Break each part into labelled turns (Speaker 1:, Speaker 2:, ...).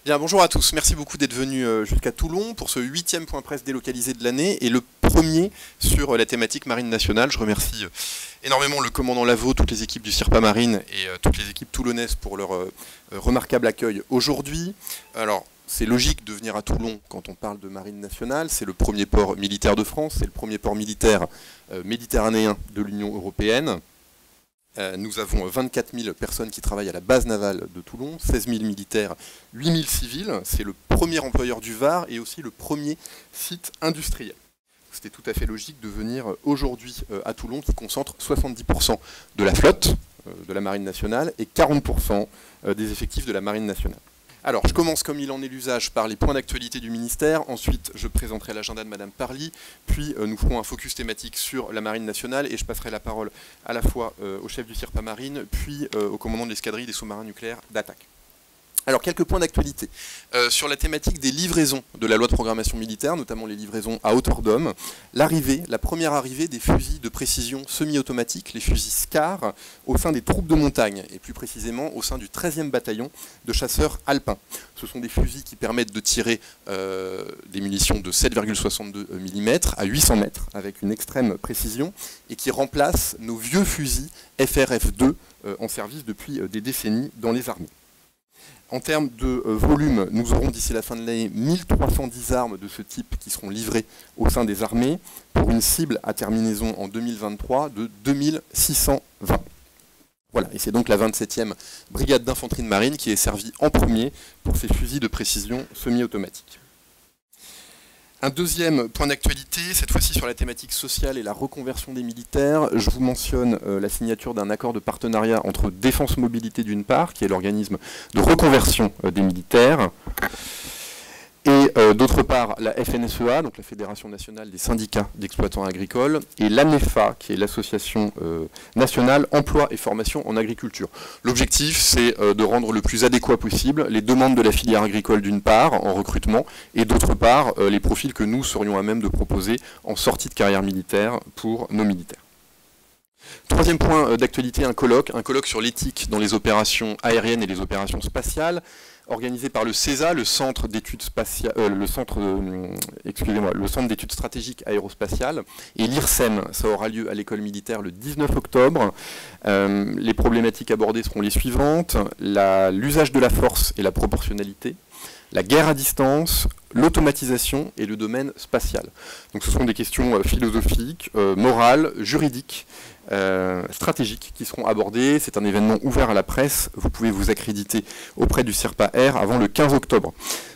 Speaker 1: Bien, bonjour à tous. Merci beaucoup d'être venus jusqu'à Toulon pour ce 8e point presse délocalisé de l'année et le premier sur la thématique marine nationale. Je remercie énormément le commandant Lavaux, toutes les équipes du CIRPA Marine et toutes les équipes toulonnaises pour leur remarquable accueil aujourd'hui. Alors, c'est logique de venir à Toulon quand on parle de marine nationale. C'est le premier port militaire de France, c'est le premier port militaire méditerranéen de l'Union européenne. Nous avons 24 000 personnes qui travaillent à la base navale de Toulon, 16 000 militaires, 8 000 civils. C'est le premier employeur du Var et aussi le premier site industriel. C'était tout à fait logique de venir aujourd'hui à Toulon, qui concentre 70% de la flotte de la Marine nationale et 40% des effectifs de la Marine nationale. Alors, je commence comme il en est l'usage par les points d'actualité du ministère. Ensuite, je présenterai l'agenda de Madame Parly. Puis, nous ferons un focus thématique sur la Marine nationale et je passerai la parole à la fois au chef du CIRPA Marine, puis au commandant de l'escadrille des sous-marins nucléaires d'attaque. Alors, quelques points d'actualité. Sur la thématique des livraisons de la loi de programmation militaire, notamment les livraisons à hauteur d'homme, la première arrivée des fusils de précision semi-automatiques, les fusils SCAR, au sein des troupes de montagne, et plus précisément au sein du 13e bataillon de chasseurs alpins. Ce sont des fusils qui permettent de tirer des munitions de 7,62 mm à 800 mètres, avec une extrême précision, et qui remplacent nos vieux fusils FRF2 en service depuis des décennies dans les armées. En termes de volume, nous aurons d'ici la fin de l'année 1310 armes de ce type qui seront livrées au sein des armées pour une cible à terminaison en 2023 de 2620. Voilà, et c'est donc la 27e brigade d'infanterie de marine qui est servie en premier pour ces fusils de précision semi-automatiques. Un deuxième point d'actualité, cette fois-ci sur la thématique sociale et la reconversion des militaires. Je vous mentionne la signature d'un accord de partenariat entre Défense Mobilité d'une part, qui est l'organisme de reconversion des militaires, et d'autre part la FNSEA, donc la Fédération nationale des syndicats d'exploitants agricoles, et l'ANEFA, qui est l'association nationale emploi et formation en agriculture. L'objectif, c'est de rendre le plus adéquat possible les demandes de la filière agricole d'une part, en recrutement, et d'autre part, les profils que nous serions à même de proposer en sortie de carrière militaire pour nos militaires. Troisième point d'actualité, un colloque sur l'éthique dans les opérations aériennes et les opérations spatiales, organisé par le CESA, le Centre d'études stratégiques aérospatiales, et l'IRSEM. Ça aura lieu à l'école militaire le 19 octobre. Les problématiques abordées seront les suivantes: l'usage de la force et la proportionnalité, la guerre à distance, l'automatisation et le domaine spatial. Donc ce sont des questions philosophiques, morales, juridiques, stratégiques qui seront abordées. C'est un événement ouvert à la presse. Vous pouvez vous accréditer auprès du CIRPA Air avant le 15 octobre.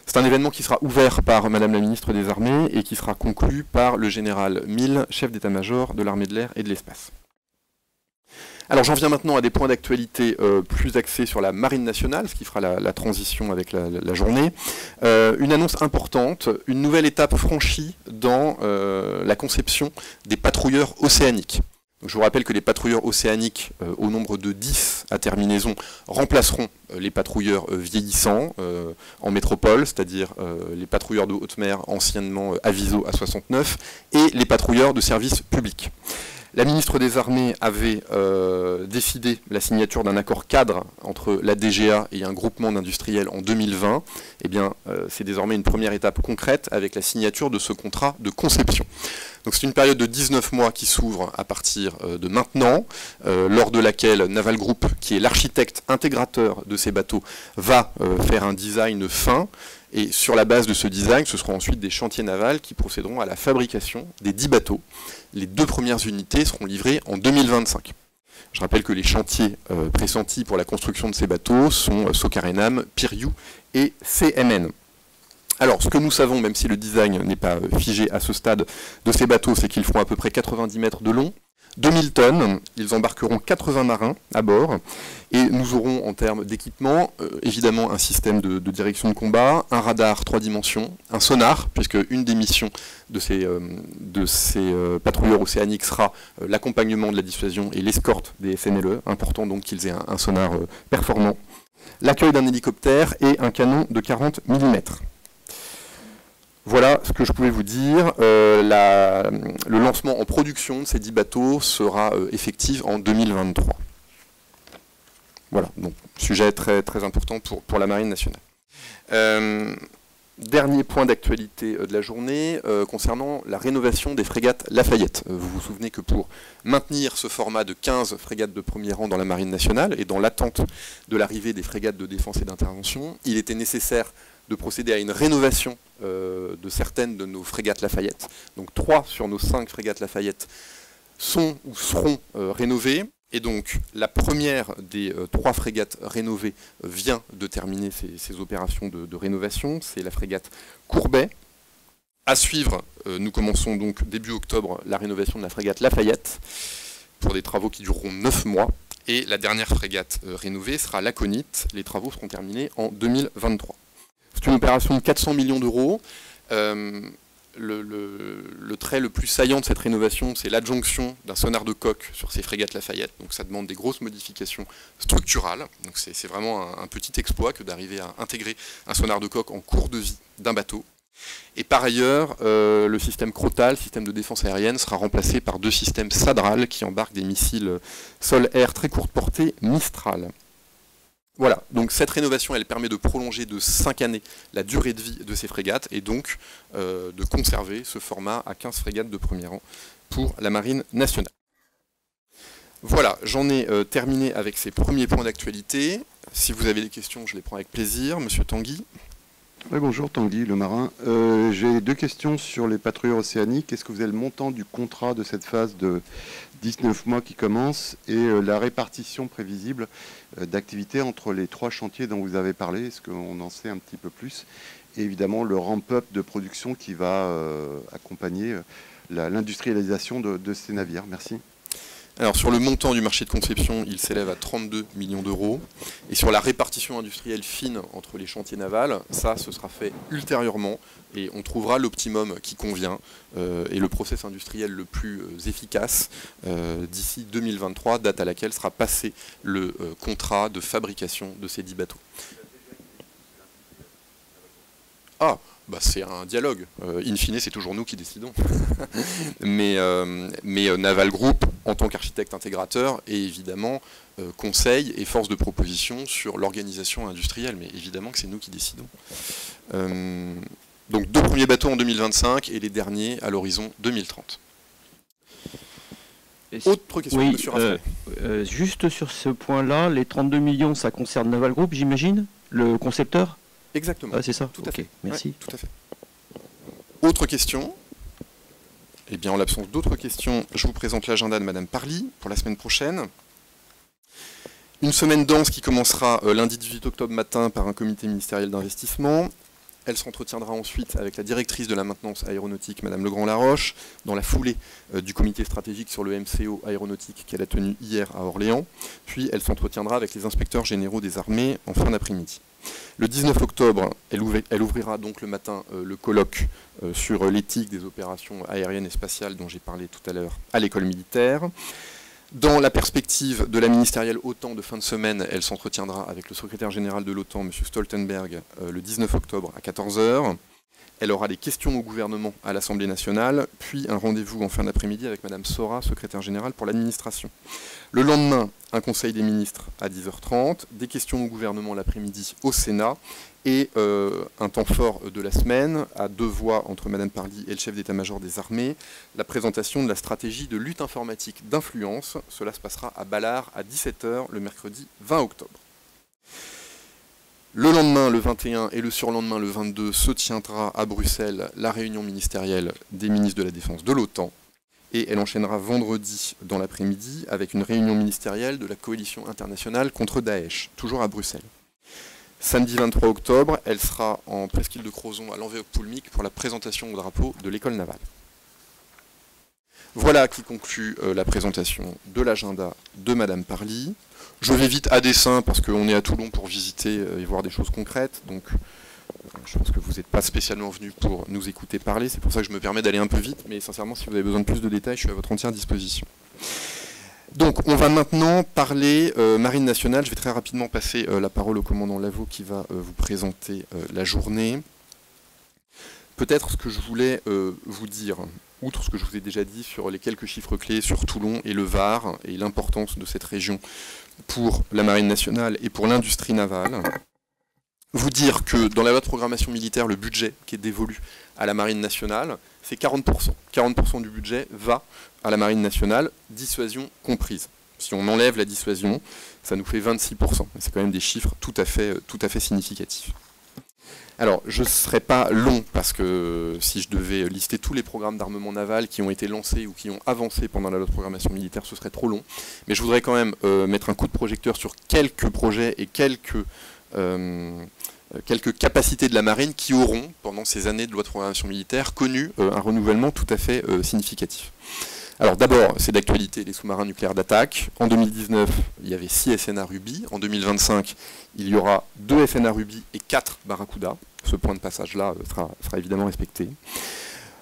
Speaker 1: C'est un événement qui sera ouvert par Madame la Ministre des Armées et qui sera conclu par le général Mille, chef d'état-major de l'armée de l'air et de l'espace. Alors j'en viens maintenant à des points d'actualité plus axés sur la marine nationale, ce qui fera la transition avec la journée. Une annonce importante, une nouvelle étape franchie dans la conception des patrouilleurs océaniques. Donc, je vous rappelle que les patrouilleurs océaniques, au nombre de 10 à terminaison, remplaceront les patrouilleurs vieillissants en métropole, c'est-à-dire les patrouilleurs de haute mer anciennement Aviso A69 et les patrouilleurs de service public. La ministre des Armées avait décidé la signature d'un accord cadre entre la DGA et un groupement d'industriels en 2020. Eh bien, c'est désormais une première étape concrète avec la signature de ce contrat de conception. Donc c'est une période de 19 mois qui s'ouvre à partir de maintenant, lors de laquelle Naval Group, qui est l'architecte intégrateur de ces bateaux, va faire un design fin. Et sur la base de ce design, ce seront ensuite des chantiers navals qui procéderont à la fabrication des 10 bateaux. Les 2 premières unités seront livrées en 2025. Je rappelle que les chantiers pressentis pour la construction de ces bateaux sont Socarenam, Piriou et CMN. Alors, ce que nous savons, même si le design n'est pas figé à ce stade de ces bateaux, c'est qu'ils feront à peu près 90 mètres de long, 2000 tonnes, ils embarqueront 80 marins à bord, et nous aurons en termes d'équipement, évidemment un système de direction de combat, un radar 3 dimensions, un sonar, puisque une des missions de ces patrouilleurs océaniques sera l'accompagnement de la dissuasion et l'escorte des SNLE, important donc qu'ils aient un sonar performant, l'accueil d'un hélicoptère et un canon de 40 mm. Voilà ce que je pouvais vous dire. Le lancement en production de ces 10 bateaux sera effectif en 2023. Voilà, donc sujet très, très important pour la Marine nationale. Dernier point d'actualité de la journée concernant la rénovation des frégates Lafayette. Vous vous souvenez que pour maintenir ce format de 15 frégates de premier rang dans la Marine nationale et dans l'attente de l'arrivée des frégates de défense et d'intervention, il était nécessaire de procéder à une rénovation de certaines de nos frégates Lafayette. Donc 3 sur nos 5 frégates Lafayette sont ou seront rénovées. Et donc, la première des 3 frégates rénovées vient de terminer ces opérations de rénovation. C'est la frégate Courbet. À suivre, nous commençons donc début octobre la rénovation de la frégate Lafayette pour des travaux qui dureront 9 mois. Et la dernière frégate rénovée sera l'Aconite. Les travaux seront terminés en 2023. C'est une opération de 400 millions d'euros. Le trait le plus saillant de cette rénovation, c'est l'adjonction d'un sonar de coque sur ces frégates Lafayette. Donc ça demande des grosses modifications structurales. Donc c'est vraiment un petit exploit que d'arriver à intégrer un sonar de coque en cours de vie d'un bateau. Et par ailleurs, le système Crotale, système de défense aérienne, sera remplacé par 2 systèmes Sadral qui embarquent des missiles sol-air très courte portée Mistral. Voilà, donc cette rénovation, elle permet de prolonger de 5 années la durée de vie de ces frégates et donc de conserver ce format à 15 frégates de premier rang pour la Marine nationale. Voilà, j'en ai terminé avec ces premiers points d'actualité. Si vous avez des questions, je les prends avec plaisir. Monsieur Tanguy.
Speaker 2: Oui, bonjour, Tanguy, le marin. J'ai 2 questions sur les patrouilleurs océaniques. Est-ce que vous avez le montant du contrat de cette phase de 19 mois qui commence et la répartition prévisible d'activités entre les 3 chantiers dont vous avez parlé? Est-ce qu'on en sait un petit peu plus? Et évidemment, le ramp-up de production qui va accompagner l'industrialisation de ces navires. Merci.
Speaker 1: Alors sur le montant du marché de conception, il s'élève à 32 millions d'euros. Et sur la répartition industrielle fine entre les chantiers navals, ça, ce sera fait ultérieurement. Et on trouvera l'optimum qui convient et le process industriel le plus efficace d'ici 2023, date à laquelle sera passé le contrat de fabrication de ces 10 bateaux. Ah, bah c'est un dialogue. In fine, c'est toujours nous qui décidons. mais Naval Group, en tant qu'architecte intégrateur, est évidemment conseil et force de proposition sur l'organisation industrielle. Mais évidemment que c'est nous qui décidons. Donc 2 premiers bateaux en 2025 et les derniers à l'horizon 2030. Autre question,
Speaker 3: oui,
Speaker 1: monsieur Raffaele.
Speaker 3: Juste sur ce point-là, les 32 millions, ça concerne Naval Group, j'imagine, le concepteur?
Speaker 1: Exactement.
Speaker 3: Ah, c'est ça.
Speaker 1: Tout à fait.
Speaker 3: Merci.
Speaker 1: Ouais, tout à fait. Autre question? Eh bien, en l'absence d'autres questions, je vous présente l'agenda de Madame Parly pour la semaine prochaine. Une semaine dense qui commencera lundi 18 octobre matin par un comité ministériel d'investissement. Elle s'entretiendra ensuite avec la directrice de la maintenance aéronautique, Madame Legrand-Laroche, dans la foulée du comité stratégique sur le MCO aéronautique qu'elle a tenu hier à Orléans. Puis elle s'entretiendra avec les inspecteurs généraux des armées en fin d'après-midi. Le 19 octobre, elle ouvrira donc le matin le colloque sur l'éthique des opérations aériennes et spatiales dont j'ai parlé tout à l'heure à l'école militaire. Dans la perspective de la ministérielle OTAN de fin de semaine, elle s'entretiendra avec le secrétaire général de l'OTAN, M. Stoltenberg, le 19 octobre à 14 h. Elle aura des questions au gouvernement à l'Assemblée nationale, puis un rendez-vous en fin d'après-midi avec Mme Sora, secrétaire générale pour l'administration. Le lendemain, un conseil des ministres à 10h30, des questions au gouvernement l'après-midi au Sénat, et un temps fort de la semaine, à 2 voix entre Mme Parly et le chef d'état-major des armées, la présentation de la stratégie de lutte informatique d'influence. Cela se passera à Ballard à 17 h le mercredi 20 octobre. Le lendemain, le 21, et le surlendemain, le 22, se tiendra à Bruxelles la réunion ministérielle des ministres de la Défense de l'OTAN. Et elle enchaînera vendredi dans l'après-midi avec une réunion ministérielle de la coalition internationale contre Daesh, toujours à Bruxelles. Samedi 23 octobre, elle sera en presqu'île de Crozon à l'Anvéoc-Poulmic pour la présentation au drapeau de l'école navale. Voilà qui conclut la présentation de l'agenda de Madame Parly. Je vais vite à dessein parce qu'on est à Toulon pour visiter et voir des choses concrètes. Donc je pense que vous n'êtes pas spécialement venus pour nous écouter parler. C'est pour ça que je me permets d'aller un peu vite. Mais sincèrement, si vous avez besoin de plus de détails, je suis à votre entière disposition. Donc on va maintenant parler Marine nationale. Je vais très rapidement passer la parole au commandant Lavaux qui va vous présenter la journée. Peut-être ce que je voulais vous dire, outre ce que je vous ai déjà dit sur les quelques chiffres clés sur Toulon et le Var et l'importance de cette région pour la Marine nationale et pour l'industrie navale, vous dire que dans la loi de programmation militaire, le budget qui est dévolu à la Marine nationale, c'est 40%. 40% du budget va à la Marine nationale, dissuasion comprise. Si on enlève la dissuasion, ça nous fait 26%. C'est quand même des chiffres tout à fait significatifs. Alors, je ne serai pas long, parce que si je devais lister tous les programmes d'armement naval qui ont été lancés ou qui ont avancé pendant la loi de programmation militaire, ce serait trop long. Mais je voudrais quand même mettre un coup de projecteur sur quelques projets et quelques capacités de la marine qui auront, pendant ces années de loi de programmation militaire, connu un renouvellement tout à fait significatif. Alors d'abord, c'est d'actualité, les sous-marins nucléaires d'attaque. En 2019, il y avait 6 SNA Ruby. En 2025, il y aura 2 SNA Ruby et 4 Barracuda. Ce point de passage-là sera évidemment respecté.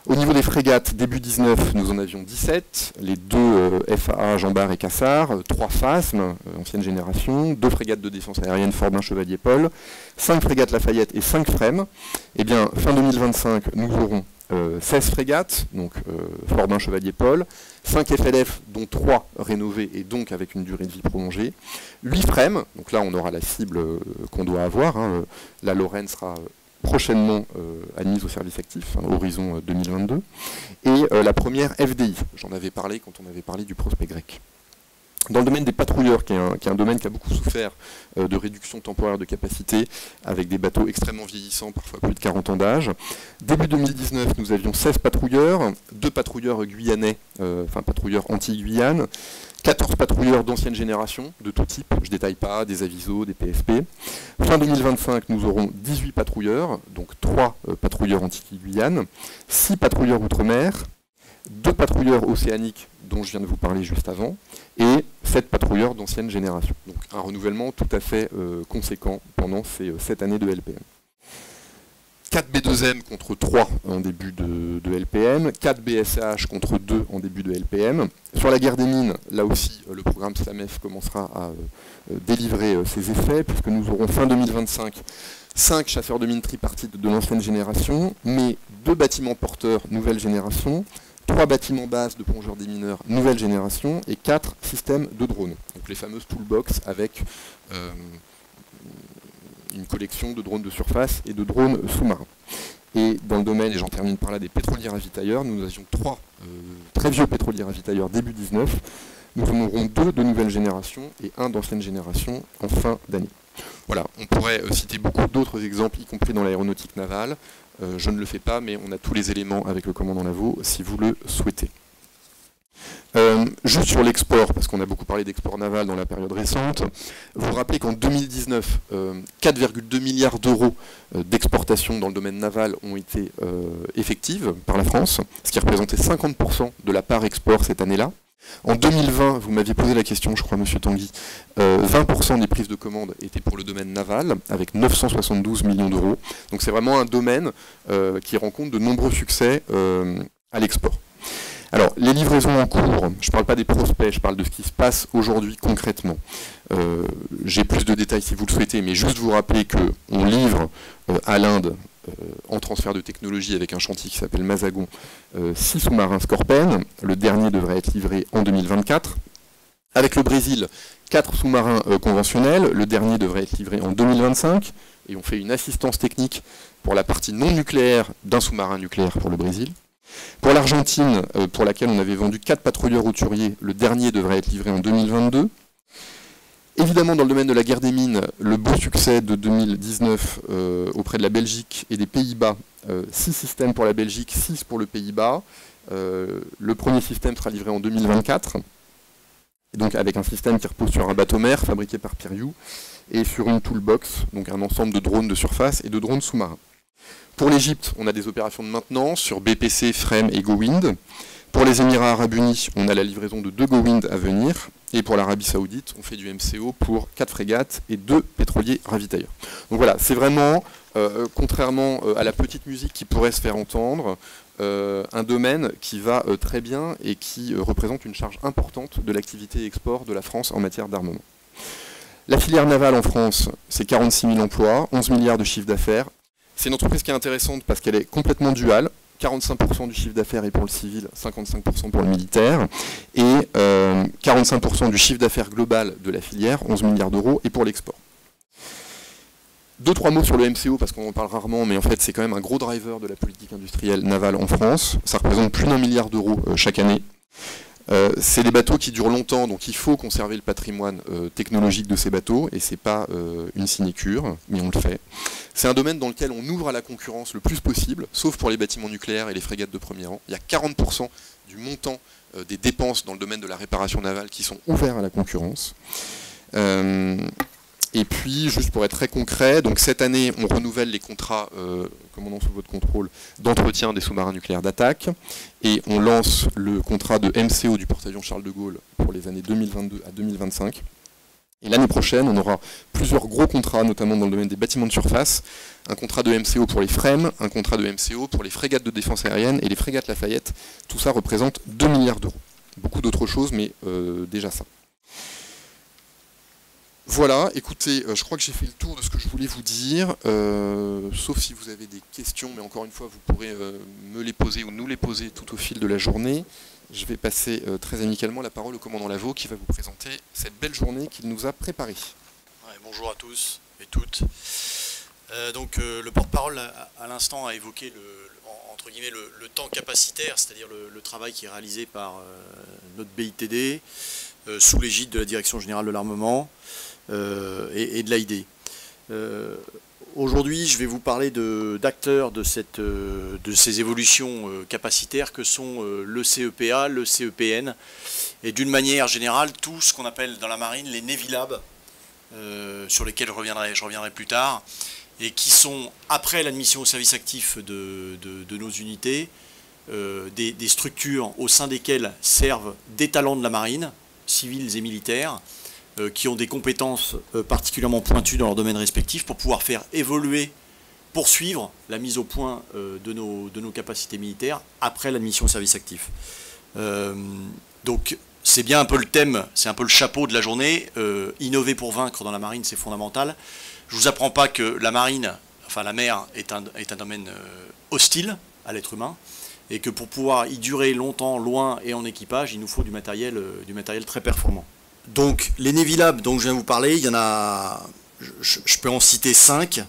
Speaker 1: Au niveau des frégates, début 19, nous en avions 17, les 2 FAA, Jean Bart et Cassard, 3 FASM, ancienne génération, 2 frégates de défense aérienne, Forbin, Chevalier, Paul, 5 frégates Lafayette et 5 FREM. Eh bien, fin 2025, nous aurons 16 frégates, donc Forbin, Chevalier, Paul, 5 FLF, dont 3 rénovées et donc avec une durée de vie prolongée, 8 FREM, donc là on aura la cible qu'on doit avoir, hein, la Lorraine sera prochainement admise au service actif, hein, horizon 2022, et la première FDI, j'en avais parlé quand on avait parlé du prospect grec. Dans le domaine des patrouilleurs, qui est un domaine qui a beaucoup souffert de réduction temporaire de capacité, avec des bateaux extrêmement vieillissants, parfois plus de 40 ans d'âge, début 2019, nous avions 16 patrouilleurs, 2 patrouilleurs guyanais, enfin patrouilleurs anti-Guyane, 14 patrouilleurs d'ancienne génération, de tout type, je ne détaille pas, des avisos, des PSP. Fin 2025, nous aurons 18 patrouilleurs, donc 3 patrouilleurs anti-Guyane, 6 patrouilleurs outre-mer, 2 patrouilleurs océaniques dont je viens de vous parler juste avant, et 7 patrouilleurs d'ancienne génération. Donc un renouvellement tout à fait conséquent pendant ces 7 années de LPM. 4 B2M contre 3 en début de LPM, 4 BSH contre 2 en début de LPM. Sur la guerre des mines, là aussi, le programme SLAMEF commencera à délivrer ses effets, puisque nous aurons fin 2025 5 chasseurs de mines tripartites de l'ancienne génération, mais 2 bâtiments porteurs nouvelle génération, 3 bâtiments bases de plongeurs démineurs nouvelle génération et 4 systèmes de drones. Donc les fameuses toolbox avec une collection de drones de surface et de drones sous-marins. Et dans le domaine, et j'en termine par là, des pétroliers ravitailleurs, nous avions 3 très vieux pétroliers ravitailleurs début 19. Nous en aurons 2 de nouvelle génération et 1 d'ancienne génération en fin d'année. Voilà, on pourrait citer beaucoup d'autres exemples, y compris dans l'aéronautique navale. Je ne le fais pas, mais on a tous les éléments avec le commandant Lavaux, si vous le souhaitez. Juste sur l'export, parce qu'on a beaucoup parlé d'export naval dans la période récente, vous vous rappelez qu'en 2019, 4,2 milliards d'euros d'exportation dans le domaine naval ont été effectives par la France, ce qui représentait 50% de la part export cette année-là. En 2020, vous m'aviez posé la question, je crois, monsieur Tanguy, 20% des prises de commande étaient pour le domaine naval, avec 972 millions d'euros. Donc c'est vraiment un domaine qui rencontre de nombreux succès à l'export. Alors, les livraisons en cours, je ne parle pas des prospects, je parle de ce qui se passe aujourd'hui concrètement. J'ai plus de détails si vous le souhaitez, mais juste vous rappeler qu'on livre à l'Inde, en transfert de technologie avec un chantier qui s'appelle Mazagon, 6 sous-marins Scorpène. Le dernier devrait être livré en 2024. Avec le Brésil, 4 sous-marins conventionnels. Le dernier devrait être livré en 2025. Et on fait une assistance technique pour la partie non nucléaire d'un sous-marin nucléaire pour le Brésil. Pour l'Argentine, pour laquelle on avait vendu 4 patrouilleurs routuriers, le dernier devrait être livré en 2022. Évidemment, dans le domaine de la guerre des mines, le beau succès de 2019 auprès de la Belgique et des Pays-Bas, 6 systèmes pour la Belgique, 6 pour le Pays-Bas. Le premier système sera livré en 2024, et donc avec un système qui repose sur un bateau-mer fabriqué par Piriou, et sur une toolbox, donc un ensemble de drones de surface et de drones sous-marins. Pour l'Égypte, on a des opérations de maintenance sur BPC, FREM et GoWind. Pour les Émirats Arabes Unis, on a la livraison de 2 GoWind à venir. Et pour l'Arabie Saoudite, on fait du MCO pour 4 frégates et 2 pétroliers ravitailleurs. Donc voilà, c'est vraiment, contrairement à la petite musique qui pourrait se faire entendre, un domaine qui va très bien et qui représente une charge importante de l'activité export de la France en matière d'armement. La filière navale en France, c'est 46 000 emplois, 11 milliards de chiffre d'affaires. C'est une entreprise qui est intéressante parce qu'elle est complètement duale. 45% du chiffre d'affaires est pour le civil, 55% pour le militaire. Et 45% du chiffre d'affaires global de la filière, 11 milliards d'euros, est pour l'export. 2-3 mots sur le MCO, parce qu'on en parle rarement, mais en fait c'est quand même un gros driver de la politique industrielle navale en France. Ça représente plus d'1 milliard d'euros chaque année. C'est des bateaux qui durent longtemps, donc il faut conserver le patrimoine technologique de ces bateaux, et c'est pas une sinécure, mais on le fait. C'est un domaine dans lequel on ouvre à la concurrence le plus possible, sauf pour les bâtiments nucléaires et les frégates de premier rang. Il y a 40% du montant des dépenses dans le domaine de la réparation navale qui sont ouverts à la concurrence. Et puis, juste pour être très concret, donc cette année, on renouvelle les contrats, commandant sous votre contrôle, d'entretien des sous-marins nucléaires d'attaque, et on lance le contrat de MCO du porte-avions Charles de Gaulle pour les années 2022 à 2025. Et l'année prochaine, on aura plusieurs gros contrats, notamment dans le domaine des bâtiments de surface, un contrat de MCO pour les FREMM, un contrat de MCO pour les frégates de défense aérienne et les frégates Lafayette. Tout ça représente 2 milliards d'euros. Beaucoup d'autres choses, mais déjà ça. Voilà, écoutez, je crois que j'ai fait le tour de ce que je voulais vous dire, sauf si vous avez des questions, mais encore une fois, vous pourrez me les poser ou nous les poser tout au fil de la journée. Je vais passer très amicalement la parole au commandant Lavaux qui va vous présenter cette belle journée qu'il nous a préparée.
Speaker 4: Ouais, bonjour à tous et toutes. Le porte-parole à l'instant a évoqué entre guillemets, le temps capacitaire, c'est-à-dire le travail qui est réalisé par notre BITD sous l'égide de la Direction Générale de l'Armement et de l'AID. Aujourd'hui, je vais vous parler d'acteurs de ces évolutions capacitaires que sont le CEPA, le CEPN, et d'une manière générale, tout ce qu'on appelle dans la marine les Navy Labs, sur lesquels je reviendrai plus tard, et qui sont, après l'admission au service actif de nos unités, des structures au sein desquelles servent des talents de la marine, civils et militaires, qui ont des compétences particulièrement pointues dans leur domaine respectif pour pouvoir faire évoluer, poursuivre la mise au point de nos capacités militaires après l'admission au service actif. Donc c'est bien un peu le thème, c'est un peu le chapeau de la journée. Innover pour vaincre dans la marine, c'est fondamental. Je ne vous apprends pas que la marine, enfin la mer, est un domaine hostile à l'être humain, et que pour pouvoir y durer longtemps, loin et en équipage, il nous faut du matériel très performant. Donc les Navy Labs dont je viens de vous parler, il y en a, je peux en citer 5.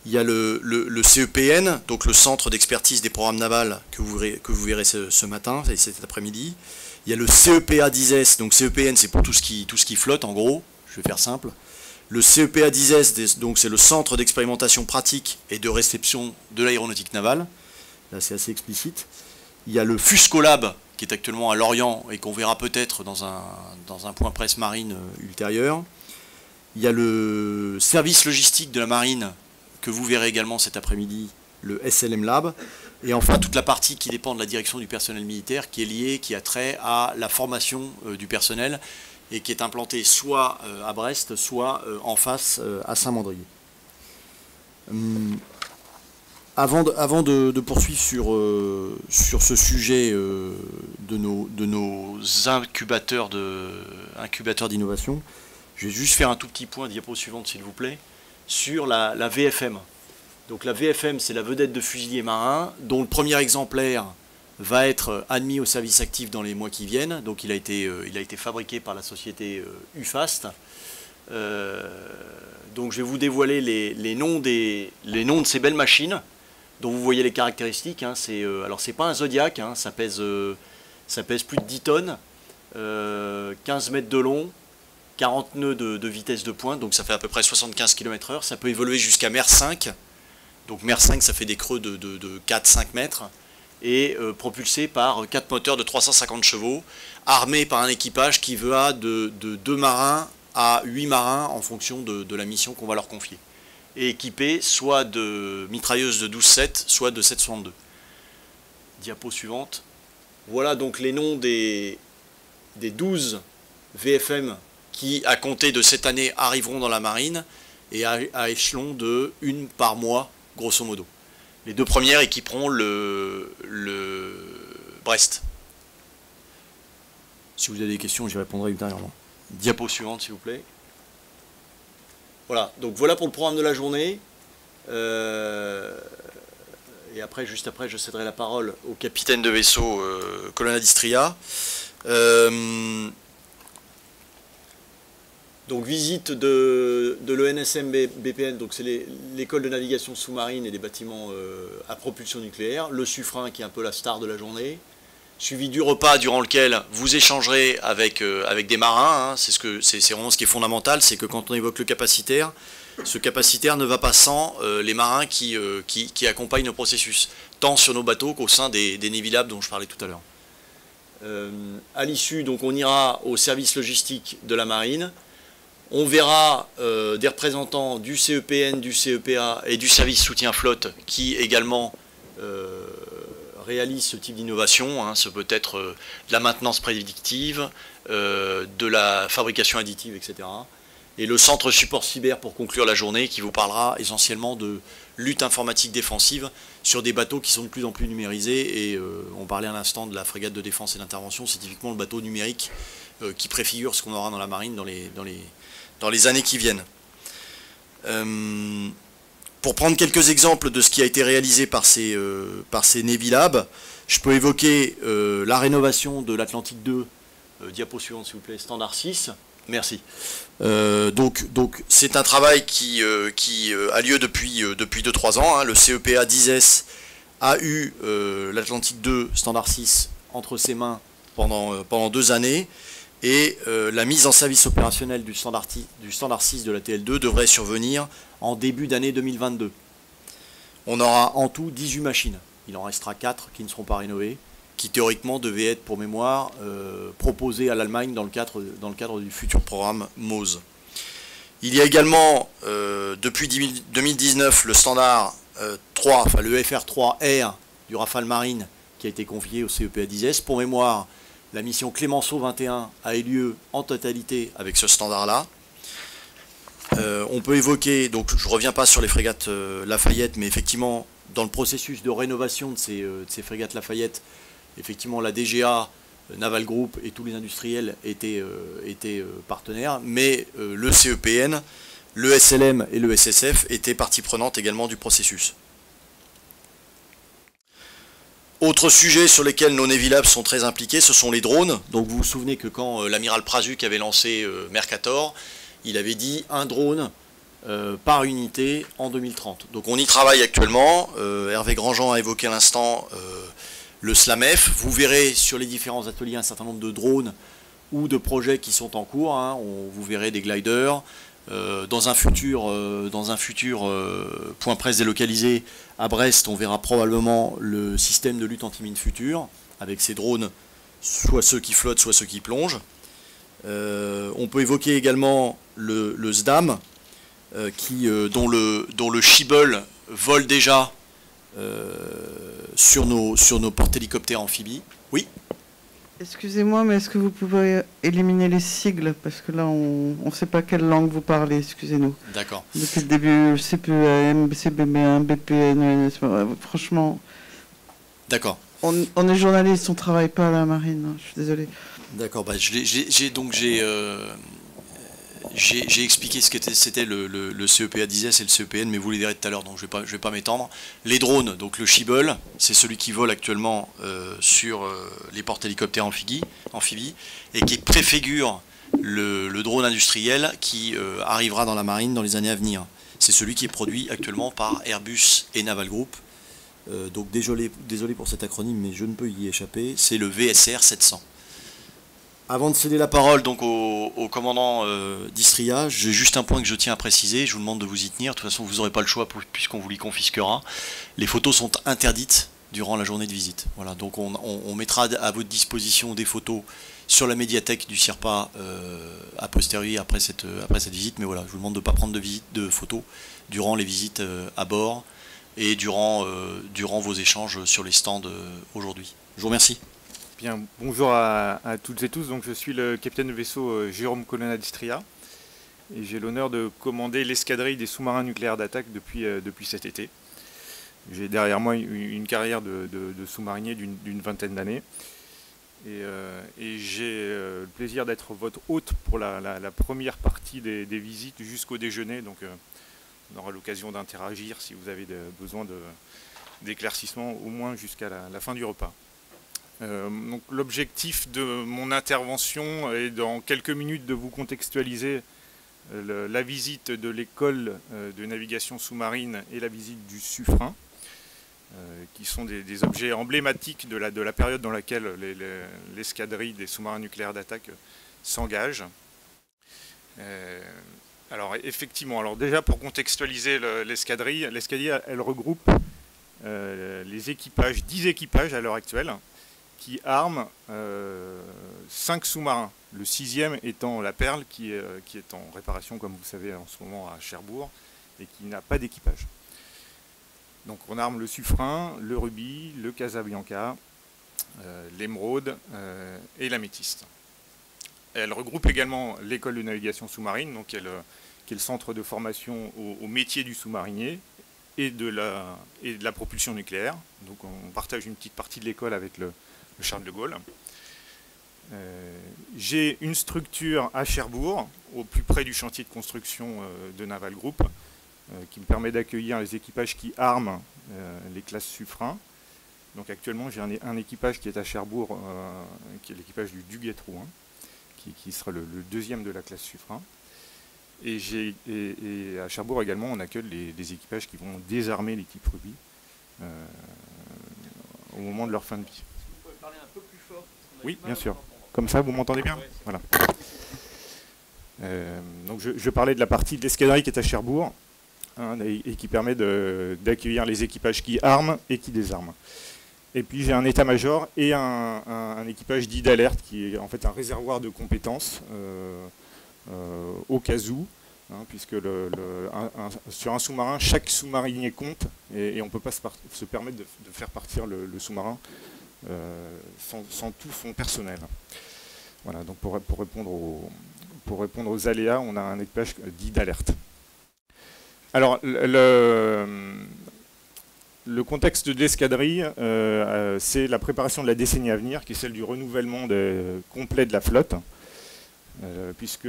Speaker 4: Il y a le CEPN, donc le Centre d'expertise des programmes navals que vous verrez ce matin et cet après-midi. Il y a le CEPA-10S, donc CEPN c'est pour tout ce qui flotte en gros, je vais faire simple. Le CEPA-10S, donc c'est le Centre d'expérimentation pratique et de réception de l'aéronautique navale. Là c'est assez explicite. Il y a le FUSCOLAB qui est actuellement à Lorient et qu'on verra peut-être dans un point presse marine ultérieur. Il y a le service logistique de la marine que vous verrez également cet après-midi, le SLM Lab. Et enfin toute la partie qui dépend de la direction du personnel militaire qui est liée, qui a trait à la formation du personnel et qui est implantée soit à Brest, soit en face à Saint-Mandrier. Avant de poursuivre sur ce sujet de nos incubateurs d'innovation, je vais juste faire un tout petit point, diapo suivante s'il vous plaît, sur la VFM. Donc la VFM, c'est la vedette de fusiliers marins, dont le premier exemplaire va être admis au service actif dans les mois qui viennent. Donc il a été fabriqué par la société UFAST. Donc je vais vous dévoiler les noms de ces belles machines, dont vous voyez les caractéristiques. Hein. Alors c'est pas un Zodiac, hein, ça pèse plus de 10 tonnes, 15 mètres de long, 40 nœuds de vitesse de pointe, donc ça fait à peu près 75 km/h. Ça peut évoluer jusqu'à mer 5. Donc mer 5, ça fait des creux de 4-5 mètres. Et propulsé par 4 moteurs de 350 chevaux, armé par un équipage qui va de 2 marins à 8 marins en fonction de la mission qu'on va leur confier. Et équipé soit de mitrailleuses de 12,7, soit de 7,62. Diapo suivante. Voilà donc les noms des 12 VFM qui, à compter de cette année, arriveront dans la marine, et à échelon de 1 par mois, grosso modo. Les 2 premières équiperont le Brest. Si vous avez des questions, j'y répondrai ultérieurement. Diapo suivante, s'il vous plaît. Voilà, donc voilà pour le programme de la journée. Et après, juste après, je céderai la parole au capitaine de vaisseau, colonel Distria. Donc visite de l'ENSM BPN, donc c'est l'école de navigation sous-marine et des bâtiments à propulsion nucléaire, le Suffren qui est un peu la star de la journée, suivi du repas durant lequel vous échangerez avec des marins, hein. C'est vraiment ce qui est fondamental, c'est que quand on évoque le capacitaire, ce capacitaire ne va pas sans les marins qui accompagnent le processus, tant sur nos bateaux qu'au sein des Navy Labs dont je parlais tout à l'heure. À l'issue, donc on ira au service logistique de la marine. On verra des représentants du CEPN, du CEPA et du service soutien flotte qui également réalisent ce type d'innovation. Hein. Ce peut être de la maintenance prédictive, de la fabrication additive, etc. Et le centre support cyber pour conclure la journée qui vous parlera essentiellement de lutte informatique défensive sur des bateaux qui sont de plus en plus numérisés. Et on parlait à l'instant de la frégate de défense et d'intervention, c'est typiquement le bateau numérique qui préfigure ce qu'on aura dans la marine dans les années qui viennent. Pour prendre quelques exemples de ce qui a été réalisé par ces Navy Labs, je peux évoquer la rénovation de l'Atlantique 2, diapo suivante s'il vous plaît, standard 6, merci. Donc c'est un travail qui a lieu depuis 2-3 ans, hein. Le CEPA 10S a eu l'Atlantique 2 standard 6 entre ses mains pendant 2 années. Et la mise en service opérationnel du standard 6 de la TL2 devrait survenir en début d'année 2022. On aura en tout 18 machines. Il en restera 4 qui ne seront pas rénovées, qui théoriquement devaient être, pour mémoire, proposées à l'Allemagne dans le cadre du futur programme MOSE. Il y a également, depuis 2019, le standard 3, enfin le FR3R du Rafale Marine, qui a été confié au CEPA 10S. Pour mémoire, la mission Clémenceau 21 a eu lieu en totalité avec ce standard-là. On peut évoquer, donc je ne reviens pas sur les frégates Lafayette, mais effectivement, dans le processus de rénovation de ces frégates Lafayette, effectivement la DGA, Naval Group et tous les industriels étaient partenaires, mais le CEPN, le SLM et le SSF étaient partie prenante également du processus. Autre sujet sur lesquels nos Navy Labs sont très impliqués, ce sont les drones. Donc vous vous souvenez que quand l'amiral Prazuc avait lancé Mercator, il avait dit un drone par unité en 2030. Donc on y travaille actuellement. Hervé Grandjean a évoqué à l'instant le SLAMEF. Vous verrez sur les différents ateliers un certain nombre de drones ou de projets qui sont en cours. Hein. Vous verrez des gliders. Dans un futur point presse délocalisé à Brest, on verra probablement le système de lutte anti-mine futur, avec ces drones, soit ceux qui flottent, soit ceux qui plongent. On peut évoquer également le SDAM, dont le Shibble vole déjà sur nos porte-hélicoptères amphibies. Oui.
Speaker 5: Excusez-moi, mais est-ce que vous pouvez éliminer les sigles? Parce que là, on ne sait pas quelle langue vous parlez, excusez-nous.
Speaker 4: D'accord.
Speaker 5: Depuis le début, CPEM, CBM1, BPN, franchement... D'accord. On est journaliste, on ne travaille pas à la marine, hein, je suis désolé.
Speaker 4: D'accord, bah, j'ai expliqué ce qu'était c'était le CEPA 10S et le CEPN, mais vous les verrez tout à l'heure, donc je vais pas m'étendre. Les drones, donc le Shibble, c'est celui qui vole actuellement sur les porte-hélicoptères amphibies, et qui préfigure le drone industriel qui arrivera dans la marine dans les années à venir. C'est celui qui est produit actuellement par Airbus et Naval Group. Donc désolé pour cet acronyme, mais je ne peux y échapper, c'est le VSR 700. Avant de céder la parole donc au commandant d'Istria, j'ai juste un point que je tiens à préciser, je vous demande de vous y tenir, de toute façon vous n'aurez pas le choix puisqu'on vous les confisquera. Les photos sont interdites durant la journée de visite. Voilà, donc on mettra à votre disposition des photos sur la médiathèque du CIRPA a posteriori après cette visite, mais voilà, je vous demande de ne pas prendre de photos durant les visites à bord et durant vos échanges sur les stands aujourd'hui. Je vous remercie.
Speaker 6: Bien, bonjour à toutes et tous. Donc, je suis le capitaine de vaisseau Jérôme Colonna d'Istria et j'ai l'honneur de commander l'escadrille des sous-marins nucléaires d'attaque depuis cet été. J'ai derrière moi une carrière de sous-marinier d'une vingtaine d'années et j'ai le plaisir d'être votre hôte pour la première partie des visites jusqu'au déjeuner. Donc, on aura l'occasion d'interagir si vous avez besoin d'éclaircissement au moins jusqu'à la fin du repas. Donc l'objectif de mon intervention est dans quelques minutes de vous contextualiser la visite de l'école de navigation sous-marine et la visite du Suffren, qui sont des objets emblématiques de la période dans laquelle l'escadrille des sous-marins nucléaires d'attaque s'engage. Alors effectivement, alors déjà pour contextualiser l'escadrille, elle regroupe les équipages, 10 équipages à l'heure actuelle, qui arment 5 sous-marins. Le 6e étant la Perle, qui est en réparation, comme vous savez, en ce moment à Cherbourg, et qui n'a pas d'équipage. Donc on arme le Suffren, le Ruby, le Casabianca, l'Émeraude et l'Améthyste. Elle regroupe également l'école de navigation sous-marine, donc qui est le centre de formation au métier du sous-marinier et de la propulsion nucléaire. Donc on partage une petite partie de l'école avec le Charles de Gaulle. J'ai une structure à Cherbourg, au plus près du chantier de construction de Naval Group, qui me permet d'accueillir les équipages qui arment les classes Suffren. Donc actuellement j'ai un équipage qui est à Cherbourg, qui est l'équipage du Duguay-Trouin, qui sera le 2e de la classe Suffren. Et à Cherbourg également, on accueille les équipages qui vont désarmer les types Ruby au moment de leur fin de vie.
Speaker 3: Vous pouvez parler un peu plus fort?
Speaker 6: Oui, bien sûr. Comme ça, vous m'entendez bien? Voilà. Donc je parlais de la partie de l'escadrille qui est à Cherbourg, hein, et qui permet d'accueillir les équipages qui arment et qui désarment. Et puis j'ai un état-major et un équipage dit d'alerte qui est en fait un réservoir de compétences au cas où, hein, puisque sur un sous-marin, chaque sous-marinier compte et on ne peut pas se permettre de faire partir le sous-marin sans tout son personnel. Voilà, donc pour répondre aux aléas, on a un équipage dit d'alerte. Alors, le contexte de l'escadrille, c'est la préparation de la décennie à venir, qui est celle du renouvellement complet de la flotte, puisque